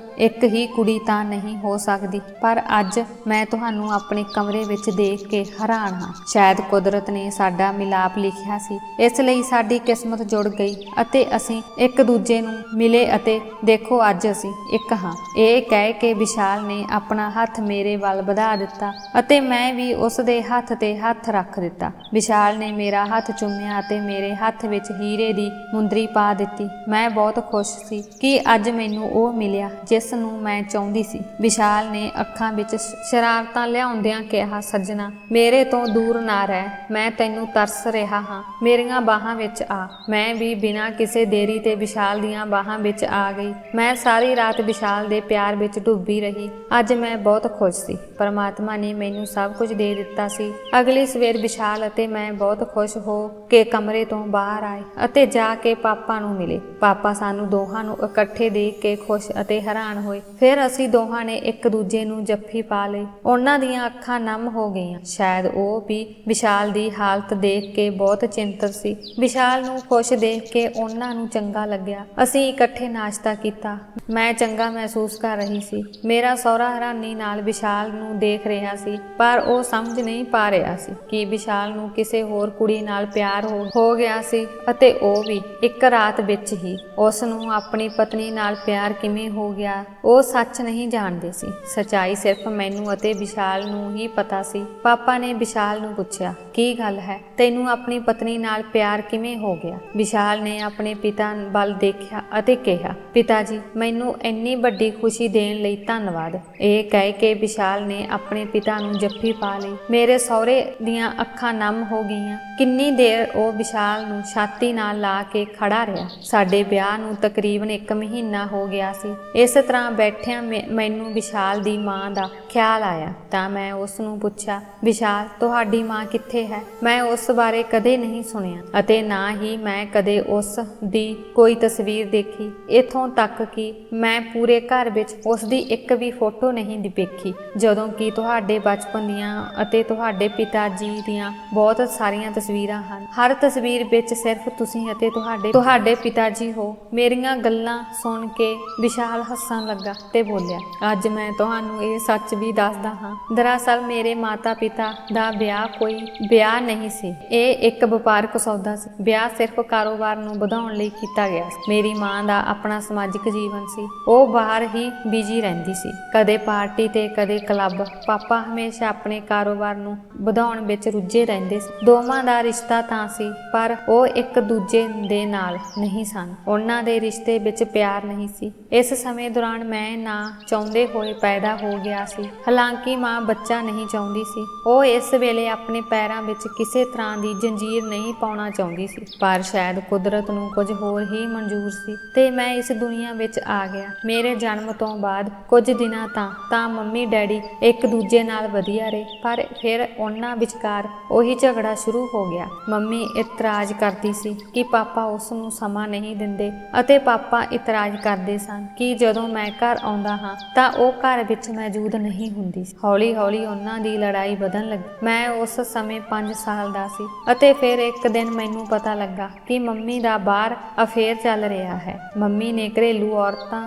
S1: ਇੱਕ ਹੀ ਕੁੜੀ ਤਾਂ ਨਹੀਂ ਹੋ ਸਕਦੀ। ਪਰ ਅੱਜ ਮੈਂ ਤੁਹਾਨੂੰ ਆਪਣੇ ਕਮਰੇ ਵਿੱਚ ਦੇਖ ਕੇ ਹੈਰਾਨ ਹਾਂ। ਸ਼ਾਇਦ ਕੁਦਰਤ ਨੇ ਸਾਡਾ ਮਿਲਾਪ ਲਿਖਿਆ ਸੀ, ਇਸ ਲਈ ਸਾਡੀ ਕਿਸਮਤ ਜੁੜ ਗਈ ਅਤੇ ਅਸੀਂ ਇੱਕ ਦੂਜੇ ਨੂੰ ਮਿਲੇ ਅਤੇ ਦੇਖੋ ਅੱਜ ਅਸੀਂ ਇੱਕ ਹਾਂ। ਇਹ ਕਹਿ ਕੇ ਵਿਸ਼ਾਲ ਨੇ ਆਪਣਾ ਹੱਥ ਮੇਰੇ ਵੱਲ ਵਧਾ ਦਿੱਤਾ ਅਤੇ ਮੈਂ ਵੀ ਉਸ ਦੇ ਹੱਥ ਤੇ ਹੱਥ ਰੱਖ ਦਿੱਤਾ। ਵਿਸ਼ਾਲ ਨੇ ਮੇਰਾ ਹੱਥ ਚੁੰਮਿਆ ਅਤੇ ਮੇਰੇ ਹੱਥ ਵਿੱਚ ਹੀਰੇ ਦੀ ਮੁੰਦਰੀ ਪਾ ਦਿੱਤੀ। ਮੈਂ ਬਹੁਤ ਖੁਸ਼ ਸੀ ਕਿ ਅੱਜ ਮੈਨੂੰ ਉਹ ਮਿਲਿਆ ਜਿਸ ਨੂੰ ਮੈਂ ਚਾਹੁੰਦੀ ਸੀ। ਵਿਸ਼ਾਲ ਨੇ ਅੱਖਾਂ ਵਿੱਚ ਸ਼ਰਾਰਤਾਂ ਲਿਆਉਂਦਿਆਂ ਕਿਹਾ, ਸੱਜਣਾ ਮੇਰੇ ਤੋਂ ਦੂਰ ਨਾ ਰਹਿ, ਮੈਂ ਤੈਨੂੰ ਤਰਸ ਰਿਹਾ ਹਾਂ, ਮੇਰੀਆਂ ਬਾਹਾਂ ਵਿੱਚ ਆ। ਮੈਂ ਵੀ ਬਿਨਾਂ ਕਿਸੇ ਦੇਰੀ ਤੇ ਵਿਸ਼ਾਲ ਦੀਆਂ ਬਾਹਾਂ ਵਿੱਚ ਆ ਗਈ। ਮੈਂ ਸਾਰੀ ਰਾਤ ਵਿਸ਼ਾਲ ਦੇ ਪਿਆਰ ਵਿੱਚ ਡੁੱਬੀ ਰਹੀ। ਅੱਜ ਮੈਂ ਬਹੁਤ ਖੁਸ਼ ਸੀ, ਪਰਮਾਤਮਾ ਨੇ ਮੈਨੂੰ ਸਭ ਕੁਝ ਦੇ ਦਿੱਤਾ ਸੀ। ਅਗਲੀ ਸਵੇਰ ਵਿਸ਼ਾਲ ਅਤੇ ਮੈਂ ਬਹੁਤ ਖੁਸ਼ ਹੋ ਕੇ ਕਮਰੇ ਤੋਂ ਬਾਹਰ ਆਏ ਅਤੇ ਜਾ ਕੇ ਪਾਪਾ ਨੂੰ ਮਿਲੇ। ਪਾਪਾ ਸਾਨੂੰ ਦੋਹਾਂ ਨੂੰ ਇਕੱਠੇ ਦੇਖ ਕੇ ਖੁਸ਼ ਅਤੇ ਹੈਰਾਨ ਹੋਏ। ਫਿਰ ਅਸੀਂ ਦੋਹਾਂ ਨੇ ਇੱਕ ਦੂਜੇ ਨੂੰ ਜੱਫੀ ਪਾ ਲਈ। ਉਹਨਾਂ ਦੀਆਂ ਅੱਖਾਂ ਨਮ ਹੋ ਗਈਆਂ। ਸ਼ਾਇਦ ਉਹ ਵੀ ਵਿਸ਼ਾਲ ਦੀ ਹਾਲਤ ਦੇਖ ਕੇ ਬਹੁਤ ਚਿੰਤਤ ਸੀ। ਵਿਸ਼ਾਲ ਨੂੰ ਖੁਸ਼ ਦੇਖ ਕੇ ਉਹਨਾਂ ਨੂੰ ਚੰਗਾ ਲੱਗਿਆ। ਅਸੀਂ ਇਕੱਠੇ ਨਾਸ਼ਤਾ ਕੀਤਾ। ਮੈਂ ਚੰਗਾ ਮਹਿਸੂਸ ਕਰ ਰਹੀ ਸੀ। ਮੇਰਾ ਸਹੁਰਾ ਹੈਰਾਨੀ ਨਾਲ ਵਿਸ਼ਾਲ ਨੂੰ ਦੇਖ ਰਿਹਾ ਸੀ, ਪਰ ਉਹ ਸਮਝ ਨਹੀਂ ਪਾ ਰਿਹਾ ਸੀ ਕਿ ਵਿਸ਼ਾਲ ਨੂੰ ਕਿਸੇ ਹੋਰ ਕੁੜੀ ਨਾਲ ਪਿਆਰ ਹੋ ਗਿਆ ਸੀ ਅਤੇ ਉਹ ਵੀ ਇੱਕ ਰਾਤ ਵਿੱਚ ਹੀ। ਉਸ ਨੂੰ ਆਪਣੀ ਪਤਨੀ ਨਾਲ ਪਿਆਰ ਕਿਵੇਂ ਹੋ ਗਿਆ ਉਹ ਸੱਚ ਨਹੀਂ ਜਾਣਦੇ ਸੀ। ਸੱਚਾਈ ਸਿਰਫ ਮੈਨੂੰ ਅਤੇ ਵਿਸ਼ਾਲ ਨੂੰ ਹੀ ਪਤਾ ਸੀ। ਪਾਪਾ ਨੇ ਵਿਸ਼ਾਲ ਨੂੰ ਪੁੱਛਿਆ, ਕੀ ਗੱਲ ਹੈ, ਤੈਨੂੰ ਆਪਣੀ ਪਤਨੀ ਨਾਲ ਪਿਆਰ ਕਿਵੇਂ ਹੋ ਗਿਆ? ਵਿਸ਼ਾਲ ਨੇ ਆਪਣੇ ਪਿਤਾ ਵੱਲ ਦੇਖਿਆ ਅਤੇ ਕਿਹਾ, ਪਿਤਾ ਜੀ ਮੈਨੂੰ ਇੰਨੀ ਵੱਡੀ ਖੁਸ਼ੀ ਦੇਣ ਲਈ ਧੰਨਵਾਦ। ਇਹ ਕਹਿ ਕੇ ਵਿਸ਼ਾਲ ਨੇ ਆਪਣੇ ਪਿਤਾ ਨੂੰ ਜੱਫੀ ਪਾ ਲਈ। ਮੇਰੇ ਸਹੁਰੇ ਦੀਆਂ ਅੱਖਾਂ ਨਮ ਹੋ ਗਈਆਂ। ਕਿੰਨੀ ਦੇਰ ਉਹ ਵਿਸ਼ਾਲ ਨੂੰ ਛਾਤੀ ਨਾਲ ਲਾ ਕੇ ਖੜਾ ਰਿਹਾ। ਸਾਡੇ ਵਿਆਹ ਨੂੰ ਤਕਰੀਬਨ 1 ਮਹੀਨਾ ਹੋ ਗਿਆ ਸੀ। ਇਸ ਤਰ੍ਹਾਂ ਬੈਠਿਆਂ ਮੈਨੂੰ ਵਿਸ਼ਾਲ ਦੀ ਮਾਂ ਦਾ ਖਿਆਲ ਆਇਆ ਤਾਂ ਮੈਂ ਉਸ ਨੂੰ ਪੁੱਛਿਆ, ਵਿਸ਼ਾਲ ਤੁਹਾਡੀ ਮਾਂ ਕਿੱਥੇ ਹੈ? ਮੈਂ ਉਸ ਬਾਰੇ ਕਦੇ ਨਹੀਂ ਸੁਣਿਆ ਅਤੇ ਨਾ ਹੀ ਮੈਂ ਕਦੇ ਉਸ ਦੀ ਕੋਈ ਤਸਵੀਰ ਦੇਖੀ। ਇੱਥੋਂ ਤੱਕ ਕਿ ਮੈਂ ਪੂਰੇ ਘਰ ਵਿੱਚ ਉਸ ਦੀ ਇੱਕ ਵੀ ਫੋਟੋ ਨਹੀਂ ਵੇਖੀ, ਜਦੋਂ ਕਿ ਤੁਹਾਡੇ ਬਚਪਨ ਦੀਆਂ ਅਤੇ ਤੁਹਾਡੇ ਪਿਤਾ ਜੀ ਦੀਆਂ ਬਹੁਤ ਸਾਰੀਆਂ ਤਸਵੀਰਾਂ ਹਨ। ਹਰ ਤਸਵੀਰ ਵਿੱਚ ਸਿਰਫ ਤੁਸੀਂ ਅਤੇ ਤੁਹਾਡੇ ਪਿਤਾ ਜੀ ਹੋ। ਮੇਰੀਆਂ ਗੱਲਾਂ ਸੁਣ ਕੇ ਵਿਸ਼ਾਲ ਹੱਸਣ ਲੱਗਾ ਤੇ ਬੋਲਿਆ, ਅੱਜ ਮੈਂ ਤੁਹਾਨੂੰ ਇਹ ਸੱਚ ਵੀ ਦੱਸਦਾ ਹਾਂ। ਦਰਅਸਲ ਮੇਰੇ ਮਾਤਾ ਪਿਤਾ ਦਾ ਵਿਆਹ ਕੋਈ ਵਿਆਹ ਨਹੀਂ ਸੀ, ਇਹ ਇੱਕ ਵਪਾਰਕ ਸੌਦਾ ਸੀ। ਵਿਆਹ ਸਿਰਫ ਕਾਰੋਬਾਰ ਨੂੰ ਵਧਾਉਣ ਲਈ ਕੀਤਾ ਗਿਆ ਸੀ। ਮੇਰੀ ਮਾਂ ਦਾ ਆਪਣਾ ਸਮਾਜਿਕ ਜੀਵਨ ਸੀ, ਉਹ ਬਾਹਰ ਹੀ ਬਿਜੀ ਰਹਿੰਦੀ ਸੀ, ਕਦੇ ਪਾਰਟੀ ਤੇ ਕਦੇ ਕਲੱਬ। ਪਾਪਾ ਹਮੇਸ਼ਾ ਆਪਣੇ ਕਾਰੋਬਾਰ ਨੂੰ ਵਧਾਉਣ ਵਿੱਚ ਰੁੱਝੇ ਰਹਿੰਦੇ ਸੀ। ਦੋਵਾਂ ਦਾ ਰਿਸ਼ਤਾ ਤਾਂ ਸੀ, ਪਰ ਉਹ ਇੱਕ ਦੂਜੇ ਦੇ ਨਾਲ ਨਹੀਂ ਸਨ। ਉਹਨਾਂ ਦੇ ਰਿਸ਼ਤੇ ਵਿੱਚ ਪਿਆਰ ਨਹੀਂ ਸੀ। ਇਸ ਸਮੇਂ ਦੌਰਾਨ ਮੈਂ ਨਾ ਚਾਹੁੰਦੇ ਹੋਏ ਪੈਦਾ ਹੋ ਗਿਆ ਸੀ। ਹਾਲਾਂਕਿ ਮਾਂ ਬੱਚਾ ਨਹੀਂ ਚਾਹੁੰਦੀ ਸੀ, ਉਹ ਇਸ ਵੇਲੇ ਆਪਣੇ ਪੈਰਾਂ ਵਿੱਚ ਕਿਸੇ ਤਰ੍ਹਾਂ ਦੀ ਜੰਜੀਰ ਨਹੀਂ ਪਾਉਣਾ ਚਾਹੁੰਦੀ ਸੀ, ਪਰ ਸ਼ਾਇਦ ਕੁਦਰਤ ਨੂੰ ਕੁਝ ਹੋਰ ਹੀ ਮਨਜ਼ੂਰ ਸੀ ਤੇ ਮੈਂ ਇਸ ਦੁਨੀਆ ਵਿੱਚ ਆ ਗਿਆ। ਮੇਰੇ ਜਨਮ ਤੋਂ ਬਾਅਦ ਕੁਝ ਦਿਨਾਂ ਤਾਂ ਮੰਮੀ ਡੈਡੀ ਇੱਕ ਦੂਜੇ ਨਾਲ ਵਧੀਆ ਰਹੇ, ਪਰ ਫਿਰ ਉਹਨਾਂ ਵਿਚਕਾਰ ਉਹੀ ਝਗੜਾ ਸ਼ੁਰੂ ਹੋ ਗਿਆ। ਮੰਮੀ ਇਤਰਾਜ਼ ਕਰਦੀ ਸੀ ਕਿ ਪਾਪਾ ਉਸ ਨੂੰ ਸਮਾਂ ਨਹੀਂ ਦਿੰਦੇ ਅਤੇ ਪਾਪਾ ਇਤਰਾਜ਼ ਕਰਦੇ ਸਨ ਕਿ ਜਦੋਂ ਮੈਂ ਘਰ ਆਉਂਦਾ ਹਾਂ ਤਾਂ ਉਹ ਘਰ ਵਿੱਚ ਮੌਜੂਦ ਨਹੀਂ ਹੁੰਦੀ। ਹੌਲੀ ਹੌਲੀ ਉਹਨਾਂ ਦੀ ਲੜਾਈ ਵਧਣ ਲੱਗੀ। ਮੈਂ ਉਸ ਸਮੇਂ 5 ਸਾਲ ਦਾ ਸੀ ਅਤੇ ਫਿਰ ਇੱਕ ਦਿਨ ਮੈਨੂੰ ਪਤਾ ਲੱਗਾ ਕਿ ਮੰਮੀ ਦਾ ਬਾਹਰ ਅਫੇਅਰ ਚੱਲ ਰਿਹਾ ਹੈ। ਮੰਮੀ ਨੇ ਨੇ ਘਰੇਲੂ ਔਰਤਾਂ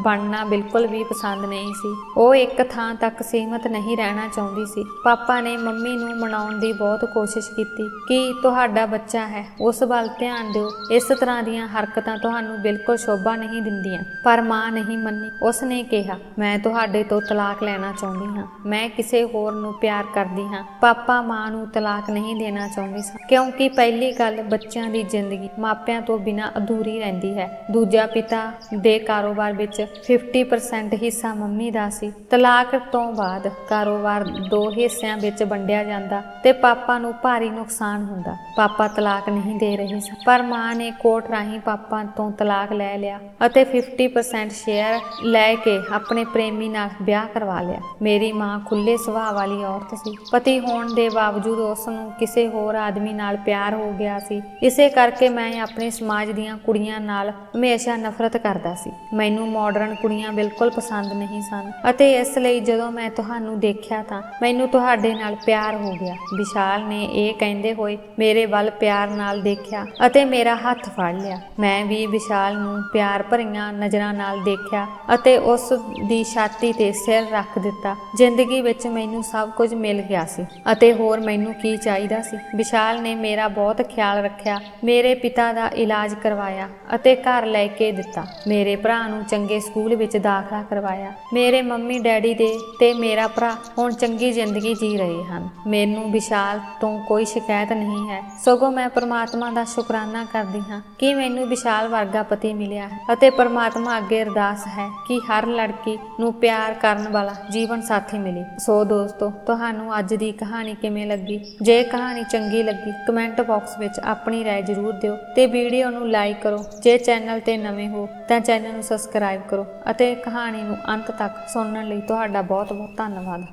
S1: ਬਣਨਾ ਬਿਲਕੁਲ ਵੀ ਪਸੰਦ ਨਹੀਂ ਸੀ। ਉਹ ਇੱਕ ਥਾਂ ਤੱਕ ਸੀਮਤ ਨਹੀਂ ਰਹਿਣਾ ਚਾਹੁੰਦੀ ਸੀ। ਪਾਪਾ ਨੇ ਮੰਮੀ ਨੂੰ ਮਨਾਉਣ ਦੀ ਬਹੁਤ ਕੋਸ਼ਿਸ਼ ਕੀਤੀ ਕਿ ਤੁਹਾਡਾ ਬੱਚਾ ਹੈ, ਉਸ ਵੱਲ ਧਿਆਨ ਦਿਓ, ਇਸ ਤਰ੍ਹਾਂ ਦੀਆਂ ਹਰਕਤਾਂ ਤੁਹਾਨੂੰ ਬਿਲਕੁਲ ਸ਼ੋਭਾ ਨਹੀਂ ਦਿੰਦੀਆਂ। ਪਰ ਮਾਂ ਨਹੀਂ ਮੰਨੀ। ਉਸ ਨੇ ਕਿਹਾ, ਮੈਂ ਤੁਹਾਡੇ ਤੋਂ ਤਲਾਕ ਲੈਣਾ ਚਾਹੁੰਦੀ ਹਾਂ, ਮੈਂ ਕਿਸੇ ਹੋਰ ਨੂੰ ਪਿਆਰ ਕਰਦੀ ਹਾਂ। ਪਾਪਾ ਮਾਂ ਨੂੰ ਤਲਾਕ ਨਹੀਂ ਦੇਣਾ ਚਾਹੁੰਦੇ ਸਨ, ਕਿਉਂਕਿ ਪਹਿਲੀ ਗੱਲ, ਬੱਚਿਆਂ ਦੀ ਜ਼ਿੰਦਗੀ ਮਾਪਿਆਂ ਤੋਂ ਬਿਨਾਂ ਅਧੂਰੀ ਰਹਿੰਦੀ ਹੈ। ਦੂਜਾ, ਪਿਤਾ ਦੇ ਕਾਰੋਬਾਰ ਵਿੱਚ 50% ਹਿੱਸਾ ਮੰਮੀ ਦਾ ਸੀ। ਤਲਾਕ ਤੋਂ ਬਾਅਦ ਕਾਰੋਬਾਰ 2 ਹਿੱਸਿਆਂ ਵਿੱਚ ਵੰਡਿਆ ਜਾਂਦਾ ਤੇ ਪਾਪਾ ਨੂੰ ਭਾਰੀ ਨੁਕਸਾਨ ਹੁੰਦਾ। ਪਾਪਾ ਤਲਾਕ ਨਹੀਂ ਦੇ ਰਹੇ ਸਨ, ਪਰ ਮਾਂ ਨੇ ਕੋਰਟ ਰਾਹੀਂ ਪਾਪਾ ਤੋਂ ਤਲਾਕ ਲੈ ਲਿਆ ਅਤੇ 50% ਸ਼ੇਅਰ ਲੈ ਕੇ ਆਪਣੇ ਪ੍ਰੇਮੀ ਨਾਲ ਵਿਆਹ ਕਰਵਾ ਲਿਆ। ਮੇਰੀ ਮਾਂ ਖੁੱਲੇ ਸੁਭਾਅ ਵਾਲੀ ਔਰਤ ਸੀ। ਪਤੀ ਹੋਣ ਦੇ ਬਾਵਜੂਦ ਉਸ ਨੂੰ ਕਿਸੇ ਹੋਰ ਆਦਮੀ ਨਾਲ ਪਿਆਰ ਹੋ ਗਿਆ ਸੀ। ਇਸੇ ਕਰਕੇ ਮੈਂ ਆਪਣੇ ਸਮਾਜ ਦੀਆਂ ਕੁੜੀਆਂ ਨਾਲ ਹਮੇਸ਼ਾ ਨਫ਼ਰਤ ਕਰਦਾ ਸੀ। ਮੈਨੂੰ ਮਾਡਰਨ ਕੁੜੀਆਂ ਬਿਲਕੁਲ ਪਸੰਦ ਨਹੀਂ ਸਨ ਅਤੇ ਇਸ ਲਈ ਜਦੋਂ ਮੈਂ ਤੁਹਾਨੂੰ ਦੇਖਿਆ ਤਾਂ ਮੈਨੂੰ ਤੁਹਾਡੇ ਨਾਲ ਪਿਆਰ ਹੋ ਗਿਆ। ਵਿਸ਼ਾਲ ਨੇ ਇਹ ਕਹਿੰਦੇ ਹੋਏ ਮੇਰੇ ਵੱਲ ਪਿਆਰ ਨਾਲ ਦੇਖਿਆ ਅਤੇ ਮੇਰਾ ਹੱਥ ਫੜ ਲਿਆ। ਮੈਂ ਵੀ ਵਿਸ਼ਾਲ ਨੂੰ ਪਿਆਰ ਭਰੀਆਂ ਨਜ਼ਰਾਂ ਨਾਲ ਦੇਖਿਆ ਅਤੇ ਉਸ ਦੀ ਛਾਤੀ ਤੇ ਸਿਰ ਰੱਖ ਦਿੱਤਾ। ਜ਼ਿੰਦਗੀ ਵਿੱਚ ਮੈਨੂੰ ਸਭ ਕੁਝ ਮਿਲ ਗਿਆ ਸੀ ਅਤੇ ਹੋਰ ਮੈਨੂੰ ਕੀ ਚਾਹੀਦਾ ਸੀ। ਵਿਸ਼ਾਲ ਨੇ ਮੇਰਾ ਬਹੁਤ ਖਿਆਲ ਰੱਖਿਆ, ਮੇਰੇ ਪਿਤਾ ਦਾ ਇਲਾਜ ਕਰਵਾਇਆ ਅਤੇ ਘਰ ਲੈ ਕੇ ਦਿੱਤਾ। ਮੇਰੇ ਭਰਾ ਨੂੰ ਚੰਗੇ ਸਕੂਲ ਵਿੱਚ ਦਾਖਲਾ ਕਰਵਾਇਆ। ਮੇਰੇ ਮੰਮੀ ਡੈਡੀ ਦੇ ਤੇ ਮੇਰਾ ਭਰਾ ਹੁਣ ਚੰਗੀ ਜ਼ਿੰਦਗੀ ਜੀ ਰਹੇ ਹਨ। ਮੈਨੂੰ ਵਿਸ਼ਾਲ ਤੋਂ ਕੋਈ ਸ਼ਿਕਾਇਤ ਨਹੀਂ ਹੈ, ਸਗੋਂ ਮੈਂ ਪ੍ਰਮਾਤਮਾ ਦਾ ਸ਼ੁਕਰਾਨਾ ਕਰਦੀ ਹਾਂ ਕਿ ਮੈਨੂੰ ਵਿਸ਼ਾਲ ਵਰਗਾ ਪਤੀ ਮਿਲਿਆ ਹੈ ਅਤੇ ਪ੍ਰਮਾਤਮਾ ਅੱਗੇ ਅਰਦਾਸ ਹੈ ਕਿ ਹਰ ਲੜਕੀ ਨੂੰ ਪਿਆਰ ਕਰਨ ਵਾਲਾ ਜੀਵਨ ਸਾਥੀ ਮਿਲੇ। ਸੋ ਦੋਸਤੋ, ਤੁਹਾਨੂੰ ਅੱਜ ਦੀ ਕਹਾਣੀ ਕਿਵੇਂ ਲੱਗੀ? ਜੇ ਕਹਾਣੀ ਚੰਗੀ ਲੱਗੀ ਕਮੈਂਟ ਬਾਕਸ ਵਿੱਚ ਆਪਣੀ ਰਾਏ ਜ਼ਰੂਰ ਦਿਓ ਤੇ ਵੀਡੀਓ ਨੂੰ ਲਾਈਕ ਕਰੋ। ਜੇ ਚੈਨਲ ਤੇ ਨਵੇਂ ਹੋ ਤਾਂ ਚੈਨਲ ਨੂੰ ਸਬਸਕ੍ਰਾਈਬ ਕਰੋ ਅਤੇ ਕਹਾਣੀ ਨੂੰ ਅੰਤ ਤੱਕ ਸੁਣਨ ਲਈ ਤੁਹਾਡਾ ਬਹੁਤ ਬਹੁਤ ਧੰਨਵਾਦ।